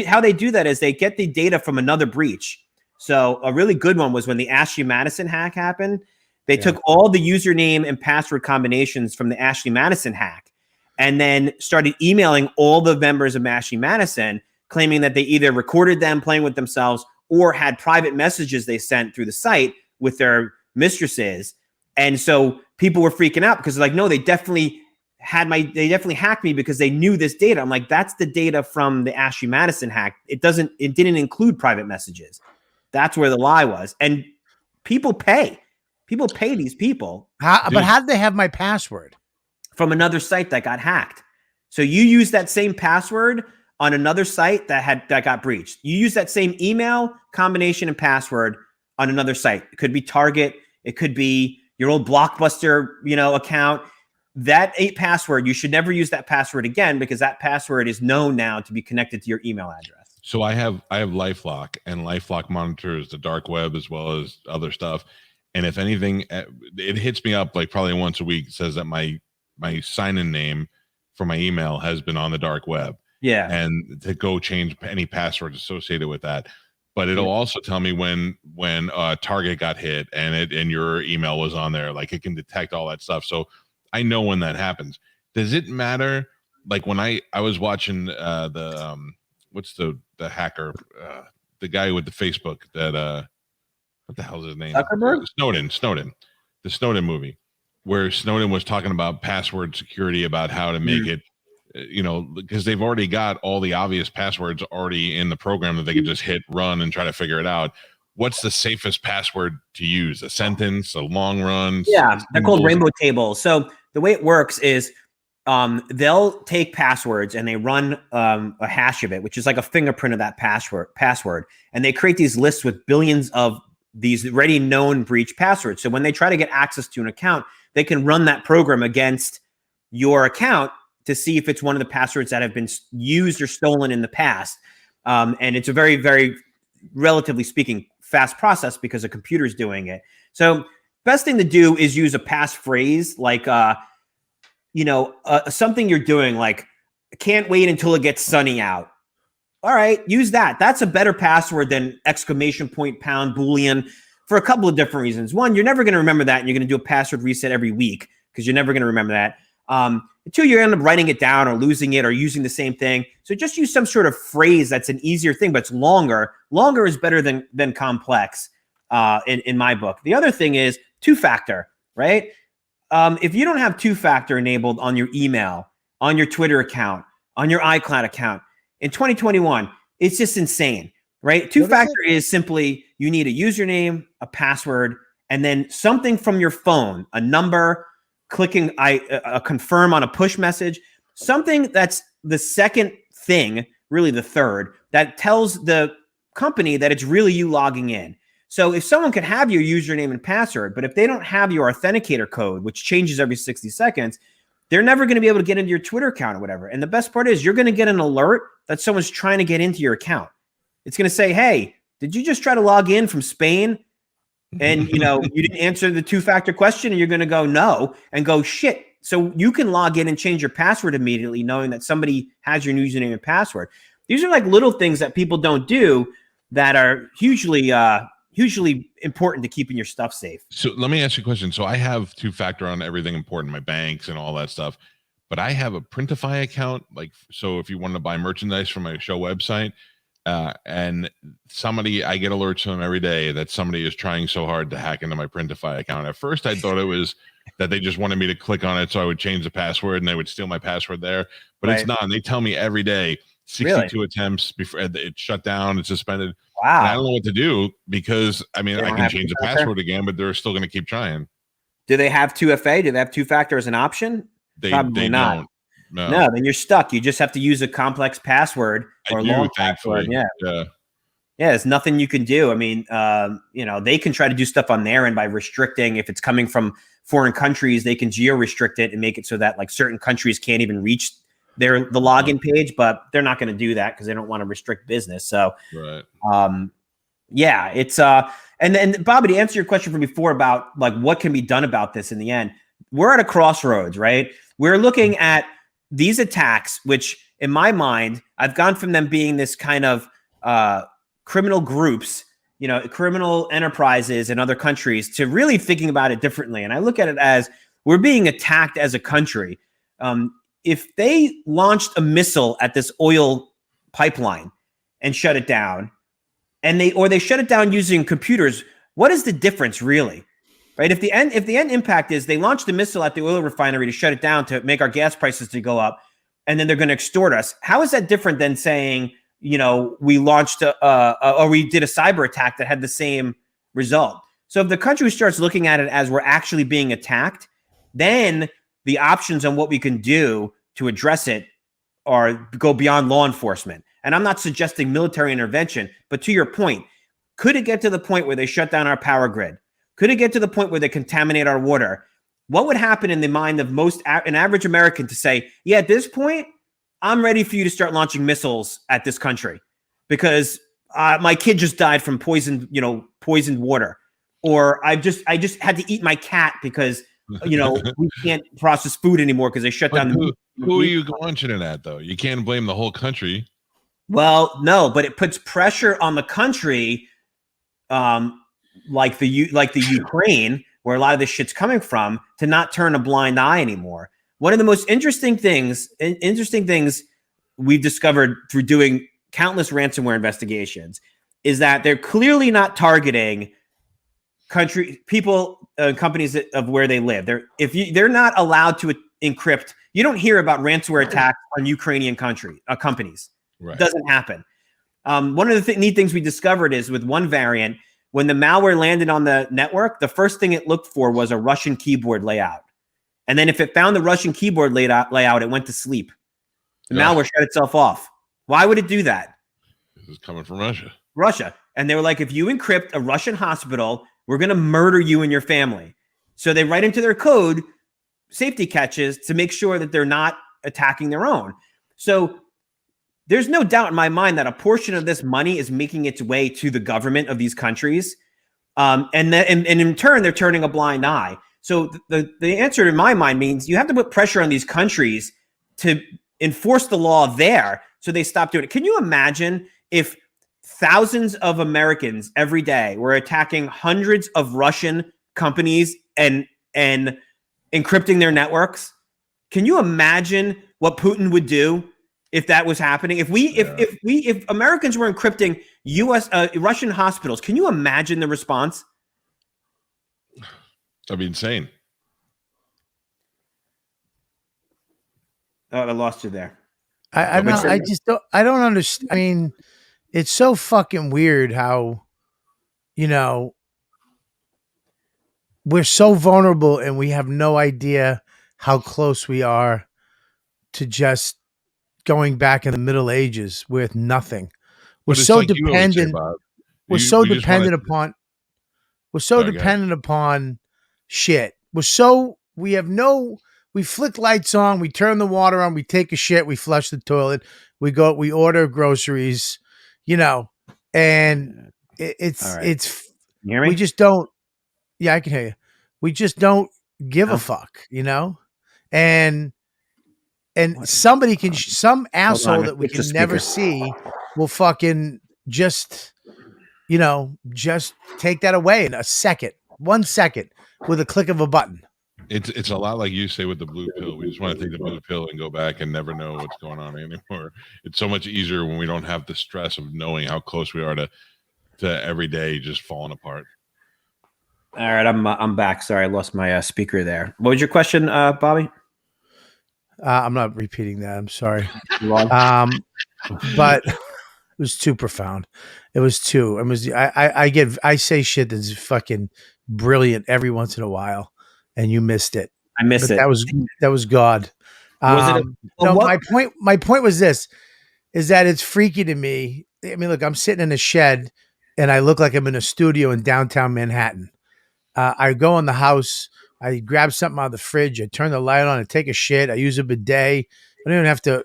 How they do that is they get the data from another breach. So a really good one was when the Ashley Madison hack happened. They took all the username and password combinations from the Ashley Madison hack and then started emailing all the members of Ashley Madison, claiming that they either recorded them playing with themselves or had private messages they sent through the site with their mistresses. And so people were freaking out because they're like, no, they definitely hacked me because they knew this data. I'm like, that's the data from the Ashley Madison hack. It didn't include private messages. That's where the lie was. And people pay. People pay these people. But how did they have my password? From another site that got hacked. So you use that same password on another site that got breached. You use that same email combination and password on another site. It could be Target. It could be your old Blockbuster, account. That password, you should never use that password again, because that password is known now to be connected to your email address. So I have LifeLock, and LifeLock monitors the dark web as well as other stuff. And if anything, it hits me up like probably once a week. It says that my sign-in name for my email has been on the dark web. Yeah. And to go change any passwords associated with that. But it'll also tell me when Target got hit and your email was on there. Like, it can detect all that stuff. So I know when that happens. Does it matter? Like, when I was watching what's the hacker, the guy with the Facebook that what the hell is his name? Zuckerberg? Snowden. The Snowden movie, where Snowden was talking about password security, about how to make it, because they've already got all the obvious passwords already in the program that they can just hit run and try to figure it out. What's the safest password to use? A sentence, a long run? Yeah, they're called rainbow tables. So the way it works is they'll take passwords and they run a hash of it, which is like a fingerprint of that password. And they create these lists with billions of these already known breach passwords. So when they try to get access to an account, they can run that program against your account to see if it's one of the passwords that have been used or stolen in the past. And it's a very, very, relatively speaking, fast process because a computer's doing it. So best thing to do is use a passphrase like, something you're doing, like, can't wait until it gets sunny out. All right, use that. That's a better password than ! Pound Boolean, for a couple of different reasons. One, you're never going to remember that, and you're going to do a password reset every week because you're never going to remember that. Two, you're going to end up writing it down or losing it or using the same thing. So just use some sort of phrase that's an easier thing, but it's longer. Longer is better than complex in my book. The other thing is two-factor, right? If you don't have two-factor enabled on your email, on your Twitter account, on your iCloud account, in 2021, it's just insane, right? Two-factor is simply you need a username, a password, and then something from your phone, a number, clicking a confirm on a push message, something that's the second thing, really the third, that tells the company that it's really you logging in. So if someone could have your username and password, but if they don't have your authenticator code, which changes every 60 seconds, they're never going to be able to get into your Twitter account or whatever. And the best part is you're going to get an alert that someone's trying to get into your account. It's going to say, hey, did you just try to log in from Spain? And, you didn't answer the two-factor question, and you're going to go no and go shit. So you can log in and change your password immediately, knowing that somebody has your username and password. These are like little things that people don't do that are hugely important to keeping your stuff safe. So let me ask you a question. So I have two-factor on everything important, my banks and all that stuff, but I have a Printify account. Like, so if you want to buy merchandise from my show website, and I get alerts from them every day that somebody is trying so hard to hack into my Printify account. At first, I thought it was that they just wanted me to click on it so I would change the password and they would steal my password there, but It's not. And they tell me every day, 62 attempts before it's shut down, it's suspended. Wow. And I don't know what to do because I can change the password again, but they're still going to keep trying. Do they have 2FA? Do they have two-factor as an option? Probably not. Don't. No, then you're stuck. You just have to use a complex password or long password. Yeah. There's nothing you can do. I mean, they can try to do stuff on their end by restricting. If it's coming from foreign countries, they can geo-restrict it and make it so that like certain countries can't even reach the login page, but they're not going to do that because they don't want to restrict business. So, right. It's and then Bobby, to answer your question from before about like what can be done about this in the end, we're at a crossroads, right? We're looking at these attacks, which in my mind, I've gone from them being this kind of criminal groups, criminal enterprises in other countries to really thinking about it differently. And I look at it as we're being attacked as a country. If they launched a missile at this oil pipeline and shut it down, and they shut it down using computers, what is the difference really? Right? If the end impact is they launched a missile at the oil refinery to shut it down to make our gas prices to go up, and then they're going to extort us. How is that different than saying, we launched or we did a cyber attack that had the same result? So if the country starts looking at it as we're actually being attacked, then the options on what we can do to address it go beyond law enforcement. And I'm not suggesting military intervention, but to your point, could it get to the point where they shut down our power grid? Could it get to the point where they contaminate our water? What would happen in the mind of an average American to say, yeah, at this point, I'm ready for you to start launching missiles at this country because my kid just died from poisoned water, or I just had to eat my cat because we can't process food anymore because they shut down. Who are you launching it at though? You can't blame the whole country. Well, no, but it puts pressure on the country, like the Ukraine, where a lot of this shit's coming from, to not turn a blind eye anymore. One of the most interesting things we've discovered through doing countless ransomware investigations is that they're clearly not targeting companies of where they live. They're not allowed to encrypt. You don't hear about ransomware attacks on Ukrainian companies. Right. It doesn't happen. One of the neat things we discovered is with one variant, when the malware landed on the network, the first thing it looked for was a Russian keyboard layout. And then if it found the Russian keyboard layout, it went to sleep. The malware shut itself off. Why would it do that? This is coming from Russia. Russia. And they were like, if you encrypt a Russian hospital, we're going to murder you and your family. So they write into their code safety catches to make sure that they're not attacking their own. So there's no doubt in my mind that a portion of this money is making its way to the government of these countries. And in turn, they're turning a blind eye. So the answer in my mind means you have to put pressure on these countries to enforce the law there so they stop doing it. Can you imagine if thousands of Americans every day were attacking hundreds of Russian companies and encrypting their networks? Can you imagine what Putin would do if that was happening? If Americans were encrypting Russian hospitals, can you imagine the response? That'd be insane. Oh, I lost you there. I don't understand. I mean, it's so fucking weird how, we're so vulnerable and we have no idea how close we are to just going back in the Middle Ages with nothing. We're so dependent. We're so dependent upon shit. We flick lights on, we turn the water on, we take a shit, we flush the toilet, we order groceries, and it's, you hear me? We just don't, yeah, I can hear you. We just don't give a fuck, and somebody can, some asshole that we can never see will fucking just take that away in 1 second with a click of a button. It's a lot like you say with the blue pill. We just want to take the blue pill and go back and never know what's going on anymore. It's so much easier when we don't have the stress of knowing how close we are to every day just falling apart. All right, I'm back. Sorry, I lost my speaker there. What was your question, Bobby? I'm not repeating that. I'm sorry. But it was too profound. I say shit that's fucking brilliant every once in a while, and you missed it. I missed it. That was God. My point was this: is that it's freaky to me. I mean, look, I'm sitting in a shed, and I look like I'm in a studio in downtown Manhattan. I go in the house, I grab something out of the fridge, I turn the light on, I take a shit, I use a bidet. I don't even have to,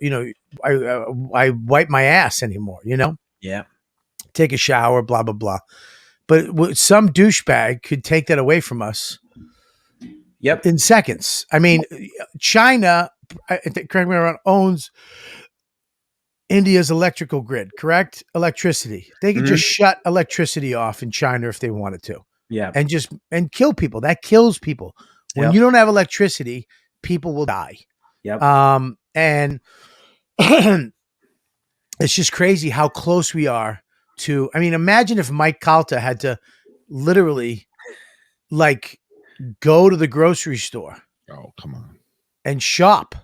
I wipe my ass anymore, Yeah. Take a shower, blah, blah, blah. But some douchebag could take that away from us. Yep. In seconds. I mean, China, correct me if I'm wrong, owns India's electrical grid, correct? Electricity. They could just shut electricity off in China if they wanted to. Yeah. And kill people. That kills people. When you don't have electricity, people will die. Yep. And it's just crazy how close we are to, I mean, imagine if Mike Calta had to literally go to the grocery store. Oh, come on. And shop.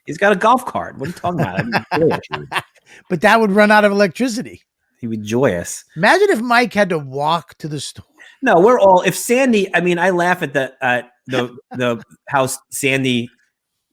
He's got a golf cart. What are you talking about? But that would run out of electricity. He was joyous. Imagine if Mike had to walk to the store. No, we're all. If Sandy, I mean, I laugh at the house Sandy.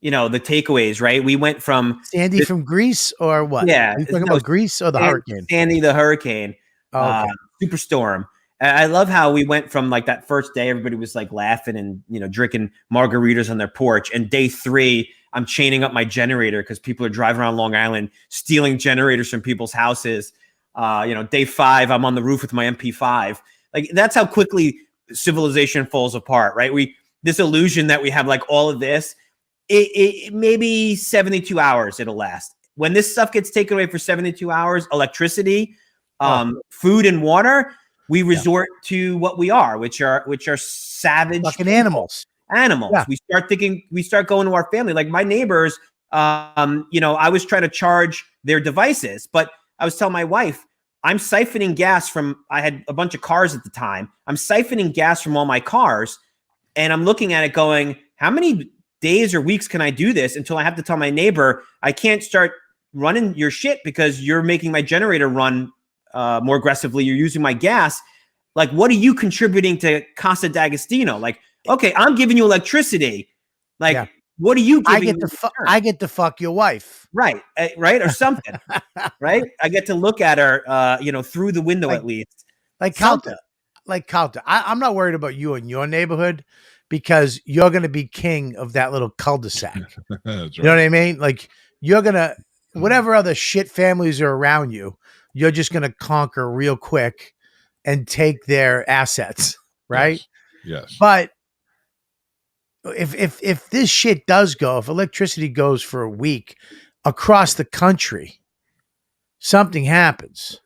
You know, the takeaways, right? We went from Sandy from Greece or what? Yeah, Are you talking about Greece or the hurricane? Sandy, the hurricane, okay. superstorm. And I love how we went from like that first day, everybody was like laughing and drinking margaritas on their porch. And day 3, I'm chaining up my generator because people are driving around Long Island stealing generators from people's houses. Day 5, I'm on the roof with my MP5. Like that's how quickly civilization falls apart, right? This illusion that we have like all of this. It maybe 72 hours it'll last. When this stuff gets taken away for 72 hours, electricity, food and water, we resort to what we are, which are savage fucking animals. Yeah. We start going to our family. Like my neighbors, I was trying to charge their devices, but I was telling my wife, I'm siphoning gas I had a bunch of cars at the time. I'm siphoning gas from all my cars, and I'm looking at it going, how many days or weeks can I do this until I have to tell my neighbor I can't start running your shit because you're making my generator run more aggressively. You're using my gas. Like, what are you contributing to Casa D'Agostino? Like, okay, I'm giving you electricity. Like, what are you giving? I get to fuck your wife. Right. Right. Or something. Right. I get to look at her, through the window at least. Like Calta. I'm not worried about you and your neighborhood, because you're going to be king of that little cul-de-sac. That's right. You know what I mean? Like you're going to, whatever other shit families are around you, you're just going to conquer real quick and take their assets. Right. Yes. But if this shit does go, if electricity goes for a week across the country, something happens.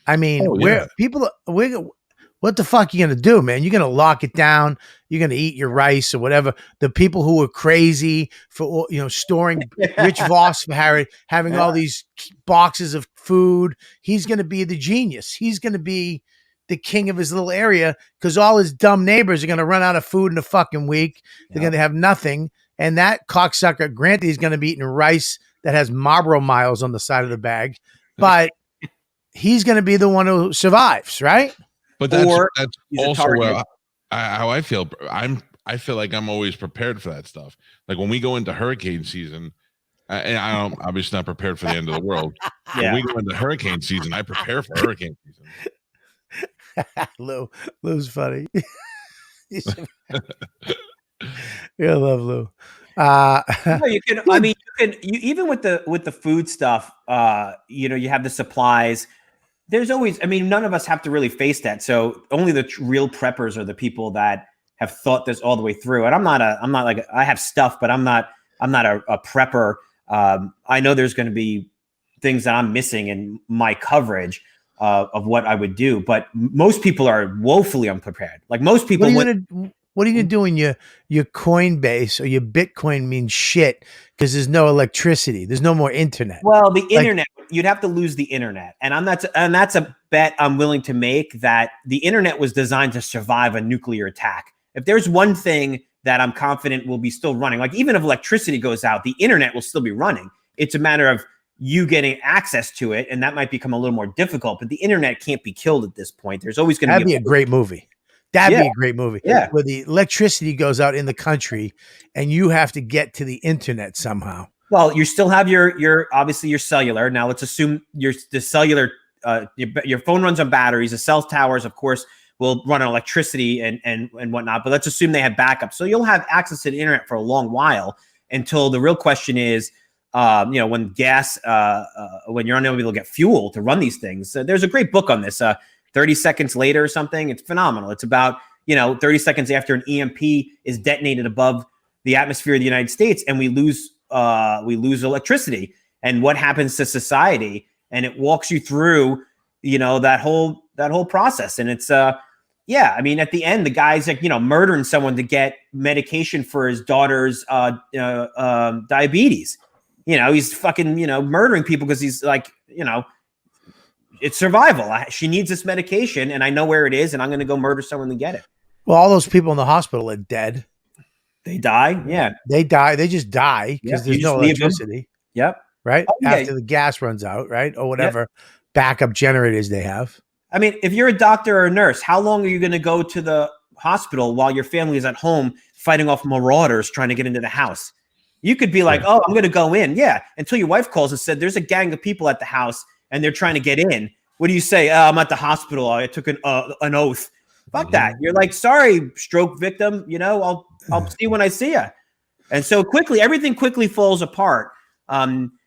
I mean, what the fuck are you going to do, man? You're going to lock it down. You're going to eat your rice or whatever. The people who are crazy for, storing Rich Voss for having all these boxes of food. He's going to be the genius. He's going to be the king of his little area because all his dumb neighbors are going to run out of food in a fucking week. They're going to have nothing. And that cocksucker, granted, he's going to be eating rice that has Marlboro miles on the side of the bag, but he's going to be the one who survives, right? But that's also how I feel. I feel like I'm always prepared for that stuff. Like when we go into hurricane season, and I'm obviously not prepared for the end of the world. When we go into hurricane season, I prepare for hurricane season. Lou's funny. I love Lou. You can. I mean, you even with the food stuff. You have the supplies. There's always, none of us have to really face that. So only the real preppers are the people that have thought this all the way through. And I'm not I have stuff, but I'm not a prepper. I know there's going to be things that I'm missing in my coverage of what I would do, but most people are woefully unprepared. Like most people. What are you doing? Your Coinbase or your Bitcoin means shit because there's no electricity. There's no more internet. Well, the internet, you'd have to lose the internet. And that's a bet I'm willing to make, that the internet was designed to survive a nuclear attack. If there's one thing that I'm confident will be still running, like even if electricity goes out, the internet will still be running. It's a matter of you getting access to it. And that might become a little more difficult, but the internet can't be killed at this point. There's always going to be a great movie. That'd be a great movie. Yeah. Where the electricity goes out in the country and you have to get to the internet somehow. Well, you still have your obviously your cellular. Now let's assume the cellular, your phone runs on batteries. The cell towers, of course, will run on electricity and whatnot. But let's assume they have backup. So you'll have access to the internet for a long while until the real question is, when gas, when you're unable to get fuel to run these things. There's a great book on this. 30 seconds later or something. It's phenomenal. It's about, 30 seconds after an EMP is detonated above the atmosphere of the United States and we lose electricity and what happens to society. And it walks you through, that whole process. And it's, at the end, the guy's like, murdering someone to get medication for his daughter's diabetes. He's fucking, murdering people because he's like, it's survival. She needs this medication and I know where it is and I'm going to go murder someone to get it. Well, all those people in the hospital are dead. They die. Yeah. They die. They just die because there's no electricity. Yep. Right. After the gas runs out. Right. Or whatever. Yep. backup generators they have. I mean, if you're a doctor or a nurse, how long are you going to go to the hospital while your family is at home fighting off marauders trying to get into the house? You could be like, oh, I'm going to go in. Yeah. Until your wife calls and said, there's a gang of people at the house and they're trying to get in. What do you say? Oh, I'm at the hospital. I took an oath. Fuck that. You're like, sorry, stroke victim. You know, I'll see you when I see you. And so everything quickly falls apart.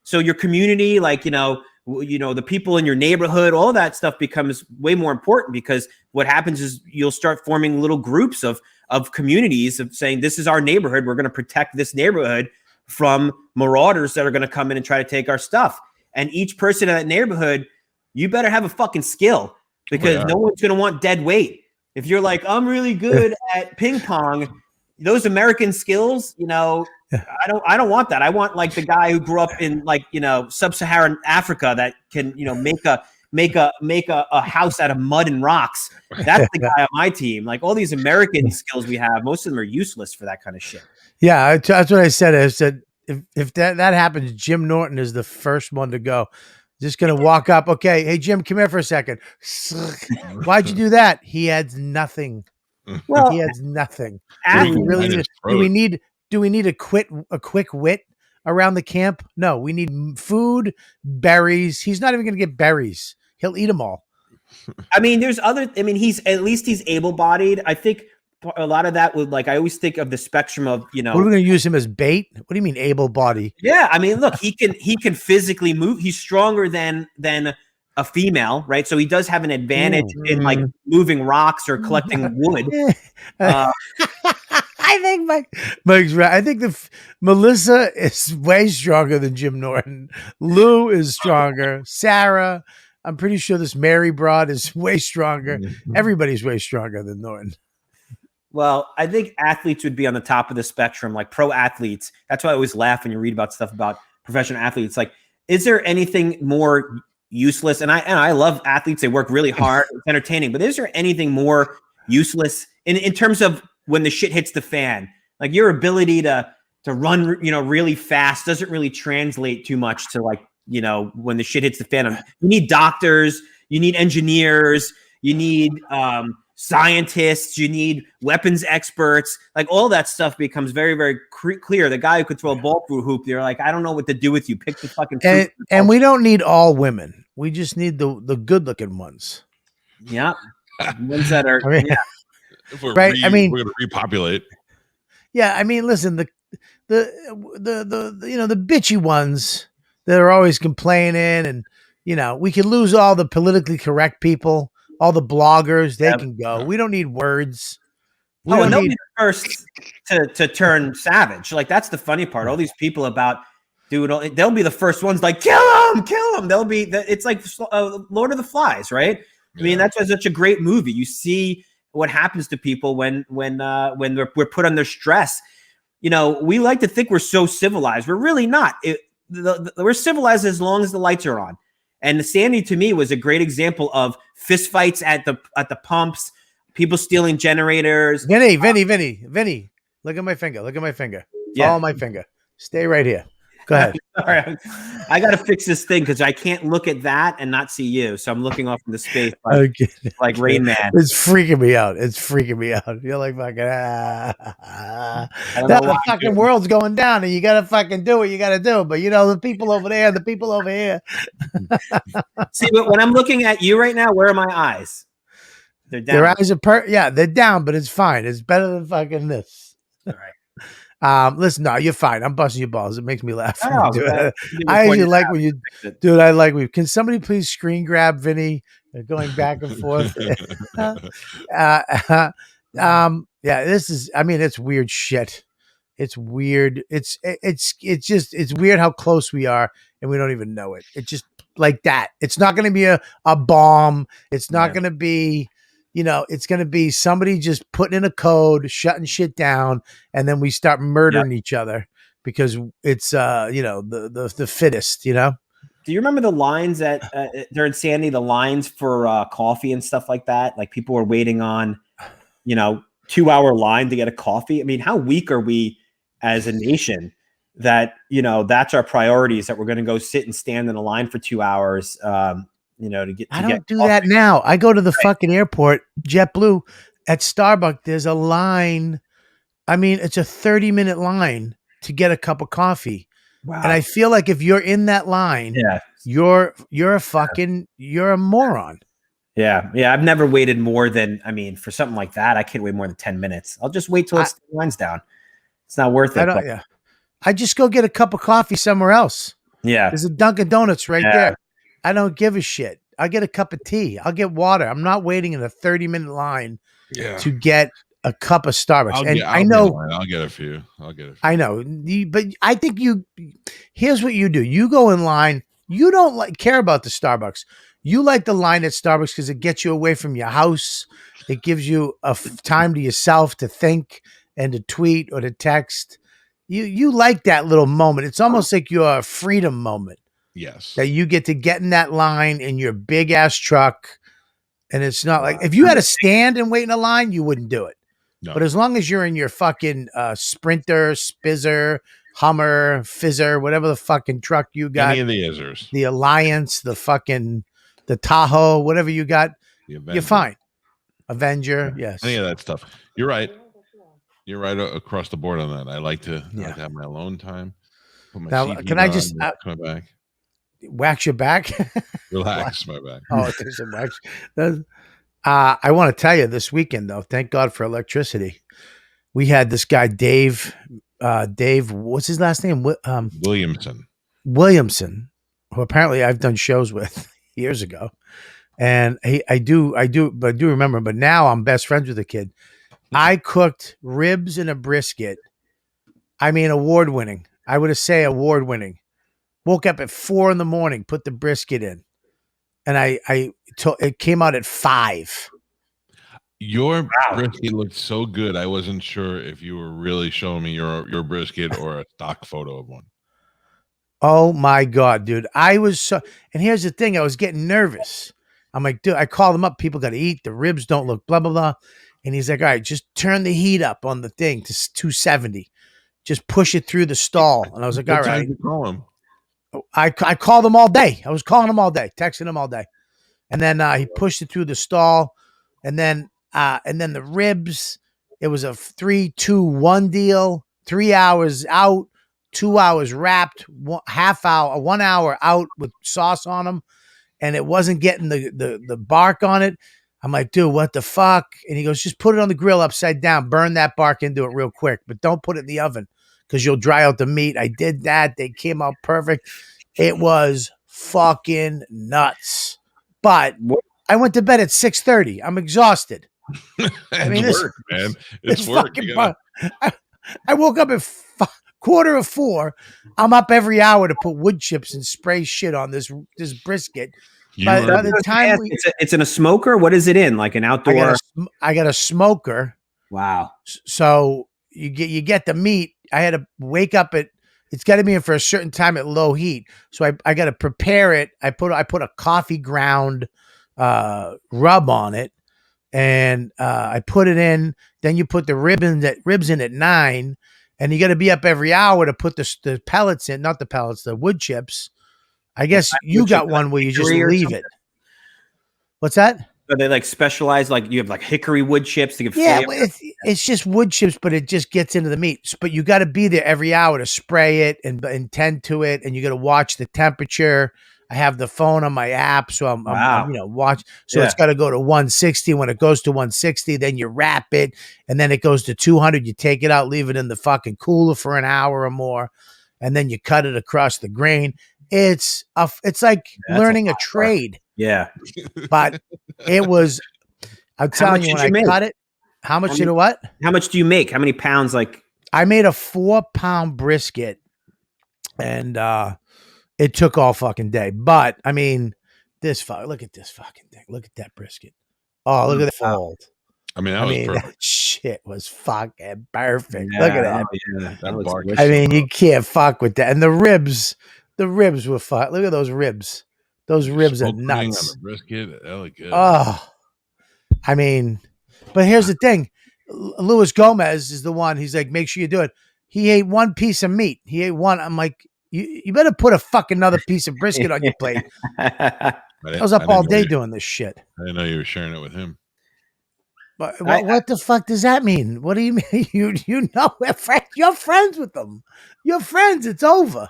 So your community, like, the people in your neighborhood, all that stuff becomes way more important, because what happens is you'll start forming little groups of communities of saying, this is our neighborhood. We're going to protect this neighborhood from marauders that are going to come in and try to take our stuff. And each person in that neighborhood, you better have a fucking skill, because no one's going to want dead weight. If you're like, I'm really good at ping pong, those American skills, I don't want that. I want like the guy who grew up in sub-Saharan Africa that can, make a house out of mud and rocks. That's the guy on my team. Like all these American skills we have, most of them are useless for that kind of shit. Yeah, that's what I said. I said if that happens, Jim Norton is the first one to go. Just gonna walk up. Okay, hey Jim, come here for a second. Why'd you do that? He adds nothing. Well, he adds nothing. Do we need a quick wit around the camp? No, we need food, berries. He's not even gonna get berries. He'll eat them all. I mean, he's able-bodied. I think a lot of that would, like, I always think of the spectrum of, What are we going to use him as bait? What do you mean able-bodied? Yeah, I mean, look, he can physically move. He's stronger than a female, right? So he does have an advantage in like moving rocks or collecting wood. I think Mike's right. I think Melissa is way stronger than Jim Norton. Lou is stronger. Sarah, I'm pretty sure this Mary broad is way stronger. Everybody's way stronger than Norton. Well, I think athletes would be on the top of the spectrum, like pro athletes. That's why I always laugh when you read about stuff about professional athletes. Like, is there anything more useless? And I love athletes. They work really hard. It's entertaining. But is there anything more useless in terms of when the shit hits the fan? Like your ability to run, really fast doesn't really translate too much to when the shit hits the fan. You need doctors. You need engineers. You need scientists, you need weapons experts, like all that stuff becomes very, very clear. The guy who could throw a ball through a hoop, they're like, I don't know what to do with you. Pick the fucking fruit. And we don't need all women. We just need the good looking ones. Yeah. Ones that are, If we're we're going to repopulate. Yeah. I mean, listen, the bitchy ones that are always complaining, and, we can lose all the politically correct people. All the bloggers, they can go. We don't need words. And they'll be the first to turn savage. Like, that's the funny part. All these people they'll be the first ones like, kill him. They'll be, it's like Lord of the Flies, right? I mean, that's why it's such a great movie. You see what happens to people when we're put under stress. We like to think we're so civilized. We're really not. We're civilized as long as the lights are on. And Sandy, to me, was a great example of fistfights at the pumps, people stealing generators. Vinnie, look at my finger. Yeah. Follow my finger. Stay right here. Go ahead. Sorry, I got to fix this thing because I can't look at that and not see you. So I'm looking off into space like Rain Man. It's freaking me out. You're like fucking the fucking world's going down, and you got to fucking do what you got to do. But the people over there, the people over here. See, but when I'm looking at you right now, where are my eyes? They're down. Your eyes are they're down, but it's fine. It's better than fucking this. All right. Listen, no, you're fine. I'm busting your balls. It makes me laugh. Oh, I actually like when you, dude. I like when you. Can somebody please screen grab Vinnie going back and forth? This is. I mean, it's weird shit. It's weird. It's weird how close we are, and we don't even know it. It's just like that. It's not going to be a bomb. It's not going to be. It's going to be somebody just putting in a code, shutting shit down, and then we start murdering each other because it's, the fittest, Do you remember the lines during Sandy, the lines for coffee and stuff like that? Like people were waiting on, 2-hour line to get a coffee. I mean, how weak are we as a nation that, that's our priorities, that we're going to go sit and stand in a line for 2 hours to get. I don't do that now. I go to the fucking airport, JetBlue, at Starbucks. There's a line. I mean, it's a 30-minute line to get a cup of coffee. Wow. And I feel like if you're in that line, you're a moron. Yeah. I've never waited more than, for something like that, I can't wait more than 10 minutes. I'll just wait till the line's down. It's not worth it. I just go get a cup of coffee somewhere else. Yeah. There's a Dunkin' Donuts right there. I don't give a shit. I'll get a cup of tea. I'll get water. I'm not waiting in a 30-minute line to get a cup of Starbucks. I'll get a few. I know, but I think here's what you do. You go in line. You don't care about the Starbucks. You like the line at Starbucks because it gets you away from your house. It gives you time to yourself to think and to tweet or to text. You like that little moment. It's almost like your freedom moment. Yes. That you get to get in that line in your big ass truck. And it's not like if you had to stand and wait in a line, you wouldn't do it. No. But as long as you're in your fucking Sprinter, Spizzer, Hummer, Fizzer, whatever the fucking truck you got. Any of the Izzers. The Alliance, the Tahoe, whatever you got, you're fine. Avenger, yes. Any of that stuff. You're right. You're right across the board on that. I like to have my alone time. Put my now, can I just wax my back? Wax your back? Relax my back. Oh, there's some wax. I want to tell you this weekend, though, thank God for electricity. We had this guy, Dave, what's his last name? Williamson, who apparently I've done shows with years ago. And I do remember, but now I'm best friends with the kid. I cooked ribs and a brisket. I mean, award-winning. I would say award-winning. Woke up at 4 a.m, put the brisket in. And it came out at 5. Your brisket looked so good. I wasn't sure if you were really showing me your brisket or a stock photo of one. Oh my God, dude. And here's the thing. I was getting nervous. I'm like, dude, I called him up. People got to eat. The ribs don't look blah, blah, blah. And he's like, all right, just turn the heat up on the thing to 270. Just push it through the stall. And I was like, all right. You call him? I called him all day. I was calling him all day, texting him all day. And then he pushed it through the stall. And then the ribs, it was a 3-2-1 deal. 3 hours out, 2 hours wrapped, 1 hour out with sauce on them. And it wasn't getting the bark on it. I'm like, dude, what the fuck? And he goes, just put it on the grill upside down. Burn that bark into it real quick. But don't put it in the oven because you'll dry out the meat. I did that. They came out perfect. It was fucking nuts. But I went to bed at 6:30. I'm exhausted. I mean, it's work, man. It's work. I woke up at 3:45. I'm up every hour to put wood chips and spray shit on this brisket. By the time it's in a smoker. What is it in? Like an outdoor? I got a smoker. Wow. So you get the meat. I had to wake up it's got to be in for a certain time at low heat. So I got to prepare it. I put a coffee ground rub on it, and I put it in. Then you put the ribs in at 9, and you got to be up every hour to put the pellets in. Not the pellets, the wood chips. I guess you got one where you just leave it. What's that? Are they like specialized? Like you have like hickory wood chips to give flavor? It's just wood chips, but it just gets into the meat. But you got to be there every hour to spray it and tend to it, and you got to watch the temperature. I have the phone on my app, so I'm watch. So it's got to go to 160. When it goes to 160, then you wrap it, and then it goes to 200. You take it out, leave it in the fucking cooler for an hour or more, and then you cut it across the grain. It's like learning a trade. Yeah. But it was, I'm telling you, when I cut it, how much did it what? How much do you make? How many pounds? Like I made a 4-pound brisket, and it took all fucking day. But I mean, look at this fucking thing. Look at that brisket. Oh, look at the fold. I mean, that shit was fucking perfect. Look at that. Yeah, that was I mean, you can't fuck with that. And the ribs were fuck. Look at those ribs. Those ribs are nuts. On the brisket, that looked good. Oh, I mean, but here's the thing. Luis Gomez is the one. He's like, make sure you do it. He ate one piece of meat. He ate one. I'm like, you better put a fucking another piece of brisket on your plate. I was up all day doing this shit. I didn't know you were sharing it with him. But what the fuck does that mean? What do you mean? You know, you're friends with them. You're friends. It's over.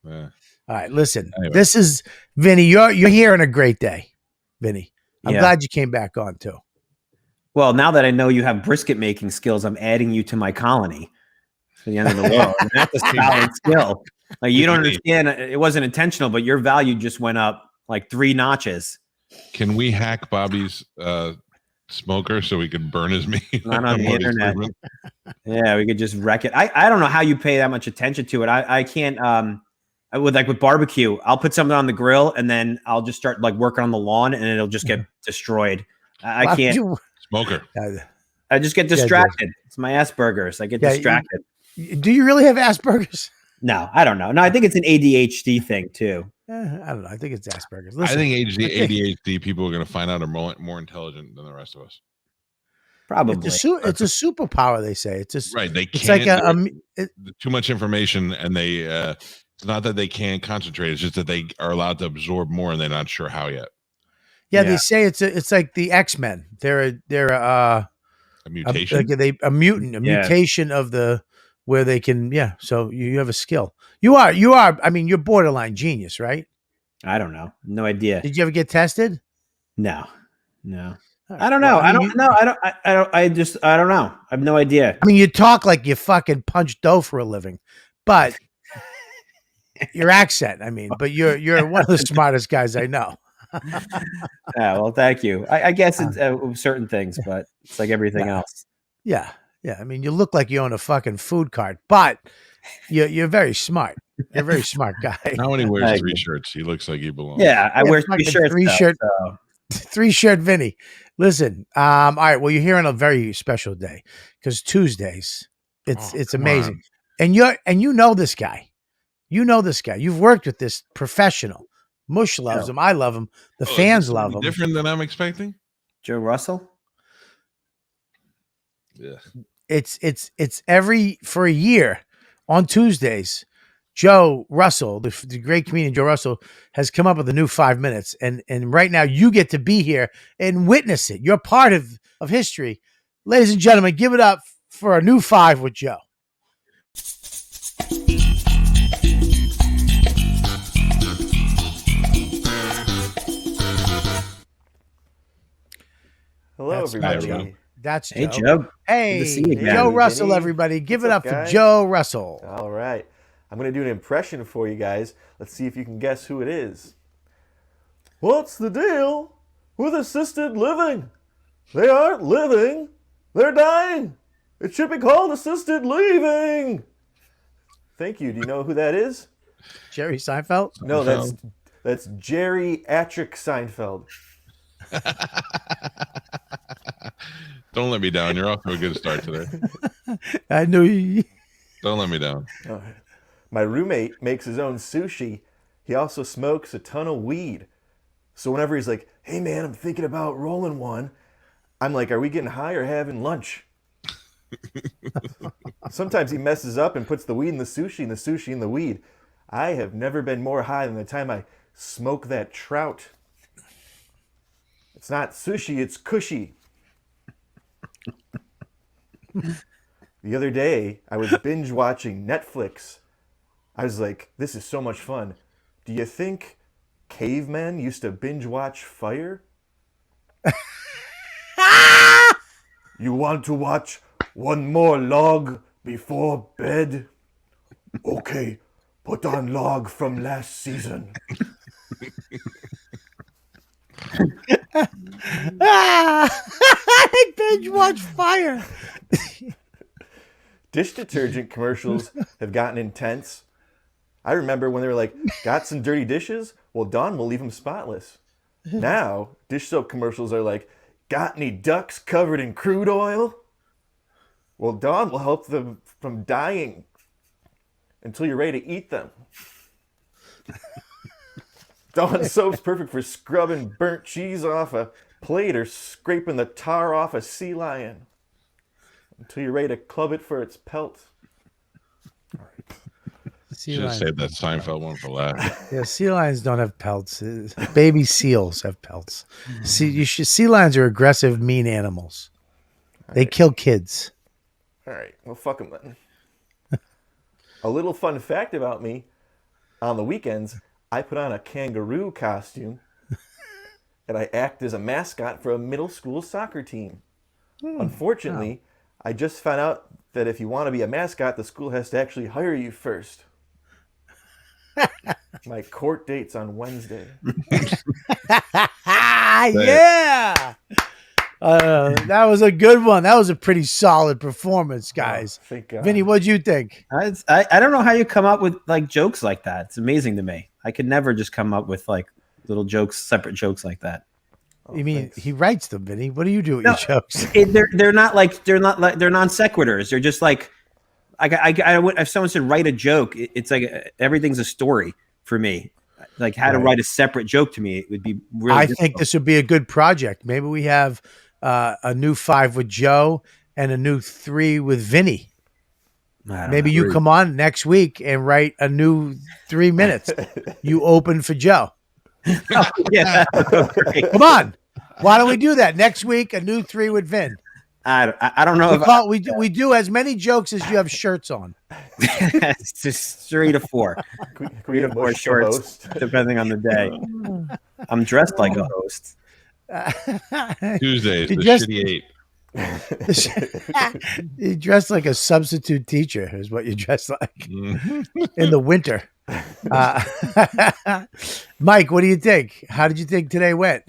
Yeah. All right, listen. Anyway. This is Vinny. You're here on a great day, Vinny. I'm Yeah. glad you came back on too. Well, now that I know you have brisket making skills, I'm adding you to my colony for the end of the world. And that's a solid skill. Like, you don't understand. It wasn't intentional, but your value just went up like 3 notches. Can we hack Bobby's smoker so we could burn his meat? Not on the internet. Yeah, we could just wreck it. I don't know how you pay that much attention to it. I can't. With barbecue, I'll put something on the grill and then I'll just start like working on the lawn and it'll just get destroyed. I can't. Smoker. I just get distracted. It's my Asperger's. I get distracted. Do you really have Asperger's? No, I don't know. No, I think it's an ADHD thing too. I don't know. I think it's Asperger's. Listen, I think ADHD people are going to find out are more intelligent than the rest of us. Probably. It's a superpower. They say it's just right. They it's can't. Like too much information, and they. It's not that they can't concentrate. It's just that they are allowed to absorb more, and they're not sure how yet. Yeah, they say it's like the X-Men. They're a mutation. A mutation of the where they can. Yeah, so you have a skill. You are. I mean, you're borderline genius, right? I don't know. No idea. Did you ever get tested? No. I don't know. I don't know. I don't know. I have no idea. I mean, you talk like you fucking punch dough for a living, but your accent. I mean, but you're one of the smartest guys I know. Yeah, well, thank you. I guess it's certain things, but it's like everything else. Yeah. I mean, you look like you own a fucking food cart, but you're very smart. You're a very smart guy. Now when he wears 3 shirts, he looks like he belongs. Yeah, I wear 3 shirts. 3-shirt Vinny. Listen, all right. Well, you're here on a very special day because Tuesdays, it's amazing, and you know this guy. You know this guy. You've worked with this professional. Mush loves him. I love him. The fans love him. Different than I'm expecting. Joe Russell. Yeah. It's for a year on Tuesdays. Joe Russell, the great comedian Joe Russell, has come up with a new 5 minutes, and right now you get to be here and witness it. You're part of history, ladies and gentlemen. Give it up for a new 5 with Joe. Hello, everybody. That's Joe. Hey, Joe. Hey, good to see you again. Joe Russell, everybody. Give it up for Joe Russell. All right. I'm going to do an impression for you guys. Let's see if you can guess who it is. What's the deal with assisted living? They aren't living. They're dying. It should be called assisted leaving. Thank you. Do you know who that is? Jerry Seinfeld? No, that's Jerry Atrick Seinfeld. Don't let me down. You're off to a good start today. I knew you. Don't let me down. My roommate makes his own sushi. He also smokes a ton of weed. So whenever he's like, hey man, I'm thinking about rolling one, I'm like, are we getting high or having lunch? Sometimes he messes up and puts the weed in the sushi and the sushi in the weed. I have never been more high than the time I smoke that trout. It's not sushi, it's cushy. The other day, I was binge watching Netflix. I was like, this is so much fun. Do you think cavemen used to binge watch Fire? You want to watch one more log before bed? Okay, put on log from last season. I binge watch Fire. Dish detergent commercials have gotten intense. I remember when they were like, got some dirty dishes? Well, Dawn will leave them spotless. Now, dish soap commercials are like, got any ducks covered in crude oil? Well, Dawn will help them from dying until you're ready to eat them. Dawn soap's perfect for scrubbing burnt cheese off a plate or scraping the tar off a sea lion until you're ready to club it for its pelt. Sea Should have lions. saved that Seinfeld one for last. Yeah, sea lions don't have pelts. Baby seals have pelts. Sea lions are aggressive, mean animals. They kill kids. All right. Well, fuck them then. A little fun fact about me: on the weekends, I put on a kangaroo costume, and I act as a mascot for a middle school soccer team. Unfortunately, I just found out that if you want to be a mascot, the school has to actually hire you first. My court date's on Wednesday. Yeah. That was a good one. That was a pretty solid performance, guys. Thank God. Vinny, what'd you think? I don't know how you come up with like jokes like that. It's amazing to me. I could never just come up with like little jokes, separate jokes like that. You mean thanks. he writes them, Vinny? What do you do with your jokes? They're non sequiturs. They're just like if someone said write a joke, it's like everything's a story for me. Like how to write a separate joke to me, it would be really. I think this would be a good project. Maybe we have a new 5 with Joe and a new 3 with Vinny. Maybe you come on next week and write a new 3 minutes. You open for Joe. Yeah, come on. Why don't we do that next week? A new 3 with Vin. I don't know. We do as many jokes as you have shirts on. It's just 3 to 4. Can we have 4 shorts, depending on the day. I'm dressed like a host. Tuesdays, the shitty 8. You dress like a substitute teacher is what you dress like in the winter. Mike, what do you think? How did you think today went?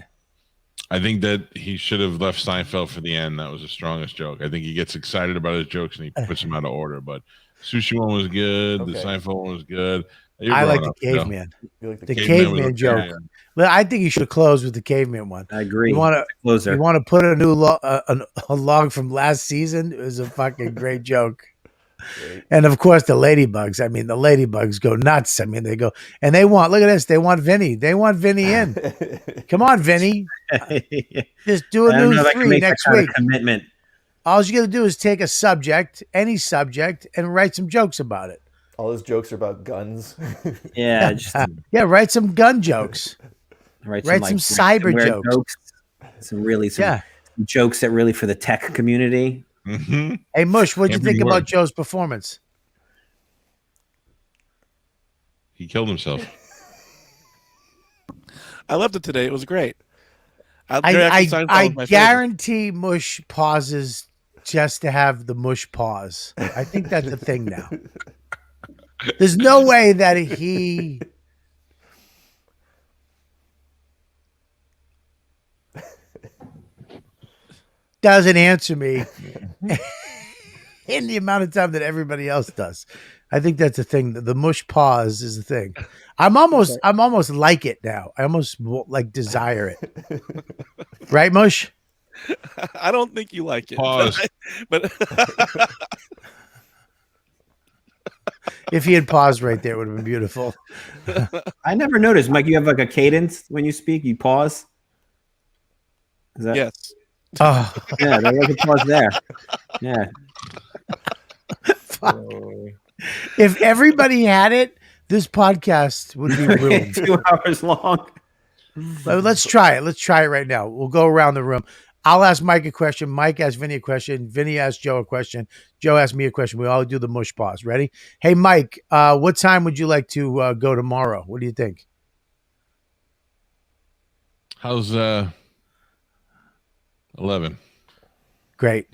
I think that he should have left Seinfeld for the end. That was the strongest joke. I think he gets excited about his jokes and he puts them out of order. But sushi one was good. Okay. The Seinfeld one was good. I like the caveman. You like The caveman joke. Yeah. Well, I think you should close with the caveman one. I agree. You want Closer. to put a new a log from last season? It was a fucking great joke. Great. And of course, the ladybugs. I mean, the ladybugs go nuts. I mean, they go and they want. Look at this. They want Vinny. They want Vinny in. Come on, Vinny. Just do a new 3 next week. Commitment. All you got to do is take a subject, any subject, and write some jokes about it. All his jokes are about guns. Yeah, just Yeah, write some gun jokes. write some cyber ransomware jokes. Some jokes that really for the tech community. Mm-hmm. Hey, Mush, what'd you Every think about word. Joe's performance? He killed himself. I loved it today. It was great. I guarantee Mush pauses just to have the Mush pause. I think that's the thing now. There's no way that he doesn't answer me in the amount of time that everybody else does. I think that's the thing. The Mush pause is the thing. I'm almost like it now. I almost like desire it. Right, Mush? I don't think you like it. Pause. But If he had paused right there, it would have been beautiful. I never noticed, Mike. You have like a cadence when you speak. You pause. Is that, yes. Oh, Yeah, there's like a pause there. Yeah. if everybody had it, this podcast would be ruined. 2 hours long. But let's try it. Let's try it right now. We'll go around the room. I'll ask Mike a question. Mike asks Vinny a question. Vinny asks Joe a question. Joe asks me a question. We all do the mush pause. Ready? Hey, Mike, what time would you like to go tomorrow? What do you think? How's 11? Great.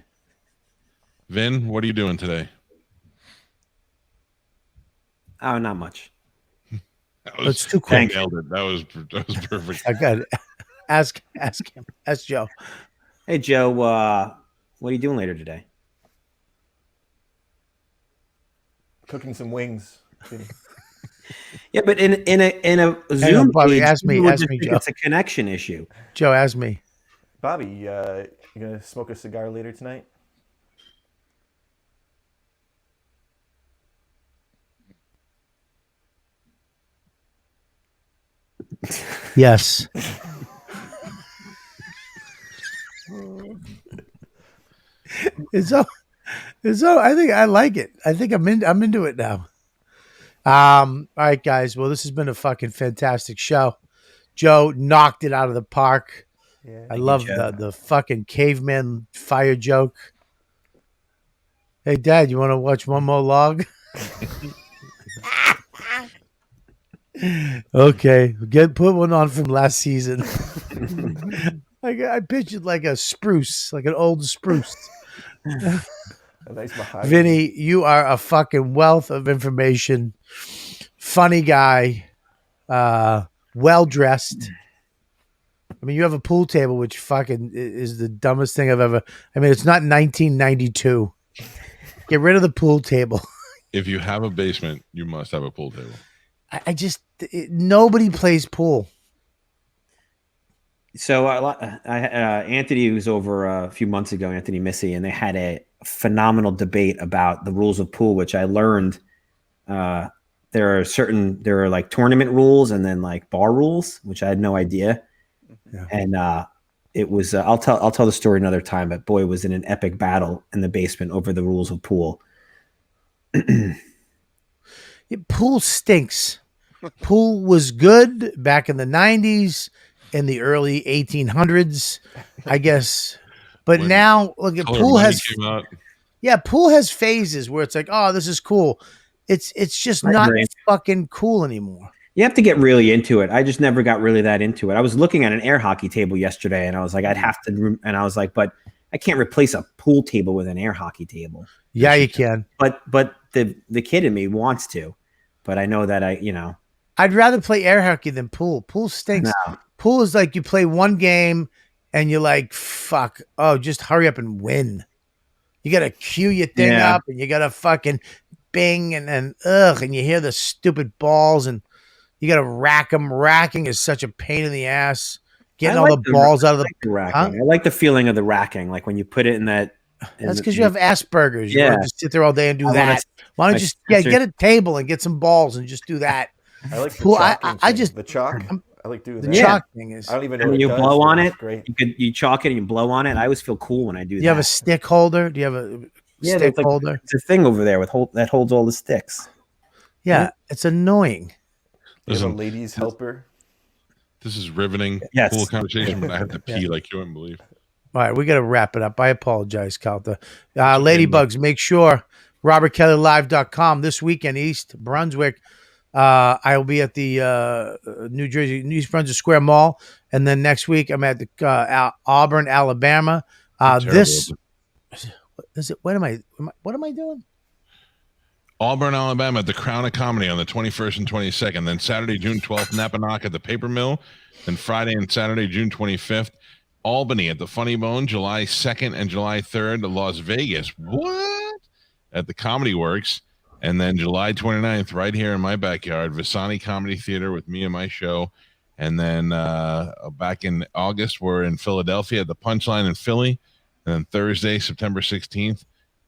Vin, what are you doing today? Oh, not much. It's too quick. Nailed it. That was perfect. I got it. Ask him. Ask Joe. Hey, Joe, what are you doing later today? Cooking some wings. Yeah, but in a Zoom Bobby, page, ask me, people would just Joe. think it's a connection issue. Joe, ask me. Bobby, you gonna smoke a cigar later tonight? Yes. It's so. I think I like it. I think I'm into it now. All right, guys. Well, this has been a fucking fantastic show. Joe knocked it out of the park. Yeah. I Thank you, love Joe. the fucking caveman fire joke. Hey, Dad, you want to watch one more log? Okay, put one on from last season. I pictured like a spruce, like an old spruce. A nice mahogany. Vinny, you are a fucking wealth of information. Funny guy, well dressed. I mean, you have a pool table, which fucking is the dumbest thing I've ever. I mean, it's not 1992. Get rid of the pool table. If you have a basement, you must have a pool table. Nobody plays pool. So Anthony was over a few months ago, Anthony Missy, and they had a phenomenal debate about the rules of pool, which I learned there are like tournament rules and then like bar rules, which I had no idea. Yeah. And it was I'll tell the story another time, but boy, it was in an epic battle in the basement over the rules of pool. Pool stinks. Pool was good back in the 90s, in the early 1800s, I guess. But When now, look at pool has pool has phases where it's like, oh, this is cool. It's just not fucking cool anymore. You have to get really into it. I just never got really that into it. I was looking at an air hockey table yesterday, and I was like, I'd have to, and I was like, but I can't replace a pool table with an air hockey table. Yeah, you can. But the kid in me wants to, but I know that I'd rather play air hockey than pool. Pool stinks. No. Pool is like you play one game and you're like, fuck, oh, just hurry up and win. You got to cue your thing up and you got to fucking bing and you hear the stupid balls and you got to rack them. Racking is such a pain in the ass. Getting all the balls out of the racking. I like the feeling of the racking, like when you put it in that. That's because you have Asperger's. You want to just sit there all day and do that. Why don't you just get a table and get some balls and just do that? I like the chalk. I like doing that. The chalk thing is. I don't even know. When you blow on it, great. You chalk it and you blow on it. I always feel cool when I do that. You have a stick holder? Do you have a stick holder? It's a thing over there that holds all the sticks. Yeah, it's annoying. There's a ladies helper. This is riveting. Yes. Cool conversation, but I have to pee like you wouldn't believe. All right, we got to wrap it up. I apologize, Calta. Ladybugs, make sure RobertKellyLive.com this weekend, East Brunswick. I will be at the New Jersey East Brunswick Square Mall, and then next week I'm at the Auburn, Alabama. This is it. What am I doing? Auburn, Alabama at the Crown of Comedy on the 21st and 22nd. Then Saturday, June 12th, Napanock at the Paper Mill. Then Friday and Saturday, June 25th, Albany at the Funny Bone. July 2nd and July 3rd, Las Vegas. What? At the Comedy Works. And then July 29th, right here in my backyard, Visani Comedy Theater with me and my show. And then back in August, we're in Philadelphia at the Punchline in Philly. And then Thursday, September 16th,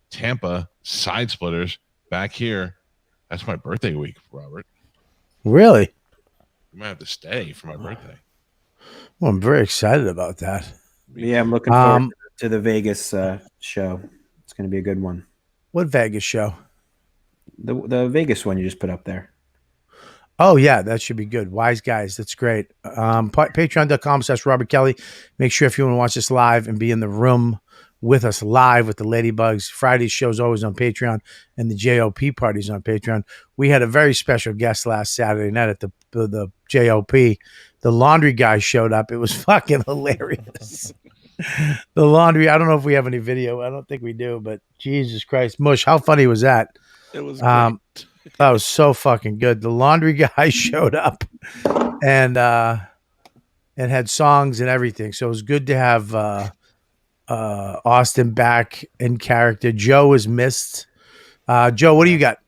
Tampa, Side Splitters, back here. That's my birthday week, Robert. Really? You might have to stay for my birthday. Well, I'm very excited about that. Yeah, I'm looking forward to the Vegas show. It's going to be a good one. What Vegas show? The Vegas one you just put up there. Oh, yeah, that should be good. Wise Guys, that's great. Patreon.com/Robert Kelly. Make sure if you want to watch this live and be in the room with us live with the Ladybugs. Friday's show's always on Patreon, and the JOP party's on Patreon. We had a very special guest last Saturday night at the JOP. The laundry guy showed up. It was fucking hilarious. The laundry, I don't know if we have any video. I don't think we do, but Jesus Christ. Mush, how funny was that? It was great. That was so fucking good. The laundry guy showed up and had songs and everything. So it was good to have Austin back in character. Joe was missed. Joe, what do you got?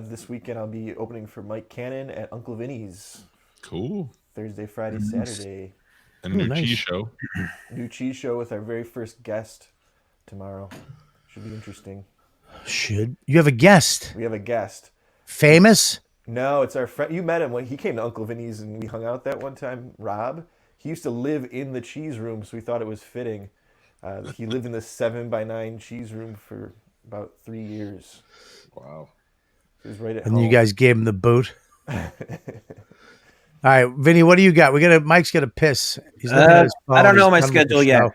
This weekend I'll be opening for Mike Cannon at Uncle Vinnie's. Cool. Thursday, Friday, Saturday. And a new cheese show. New cheese show with our very first guest tomorrow. Should be interesting. You have a guest? We have a guest. Famous? No, it's our friend. You met him when he came to Uncle Vinnie's and we hung out that one time. Rob. He used to live in the cheese room, so we thought it was fitting. He lived in the 7x9 cheese room for about 3 years. Wow. He's right at And home. you guys gave him the boot. All right, Vinny, what do you got? Mike's got to piss. He's looking at his phone. I don't know He's my done with the schedule yet. show.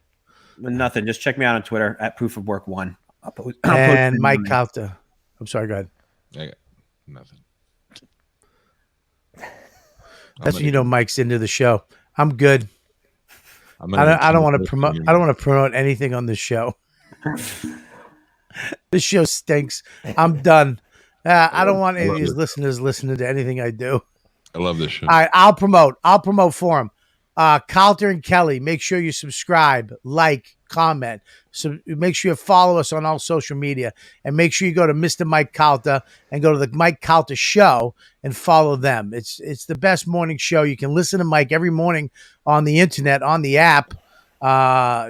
Nothing. Just check me out on Twitter at Proof of Work 1. I'll post And it Mike on there. Calta. I'm sorry, go ahead. I got nothing. That's when you know Mike's into the show. I'm good. I don't want to promote. I don't want to promote anything on this show. This show stinks. I'm done. I don't want any of these listeners listening to anything I do. I love this show. All right, I'll promote for them. Calta and Kelly, make sure you subscribe, like, comment. So make sure you follow us on all social media, and make sure you go to Mr. Mike Calta and go to the Mike Calta Show and follow them. It's the best morning show. You can listen to Mike every morning on the internet, on the app.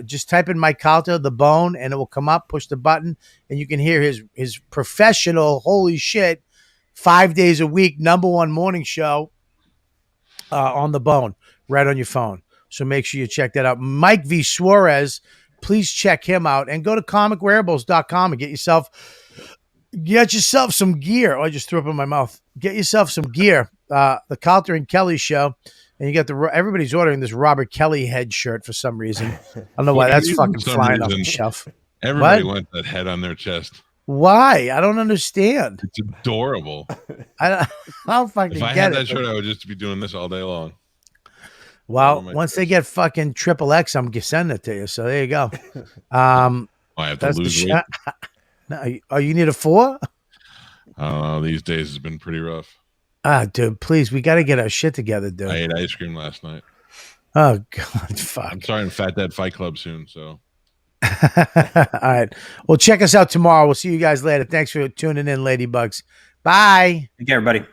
Just type in Mike Calta, the bone, and it will come up. Push the button, and you can hear his professional, holy shit, 5 days a week, #1 morning show on the bone, right on your phone. So make sure you check that out. Mike V. Suarez, please check him out, and go to comicwearables.com and get yourself some gear. Oh, I just threw up in my mouth. Get yourself some gear. The Calta and Kelly Show. And you got everybody's ordering this Robert Kelly head shirt for some reason. I don't know why that's fucking flying off the shelf. Everybody wants that head on their chest. Why? I don't understand. It's adorable. I don't fucking If I get had it. that shirt, I would just be doing this all day long. Well, once they get fucking XXX, I'm gonna send it to you. So there you go. I have to lose weight. No, you need a 4? I don't know. These days has been pretty rough. Dude, please, we got to get our shit together, dude. I ate ice cream last night. Oh God, fuck. I'm starting Fat Dad Fight Club soon, so. All right. Well, check us out tomorrow. We'll see you guys later. Thanks for tuning in, Ladybugs. Bye. Take care, everybody.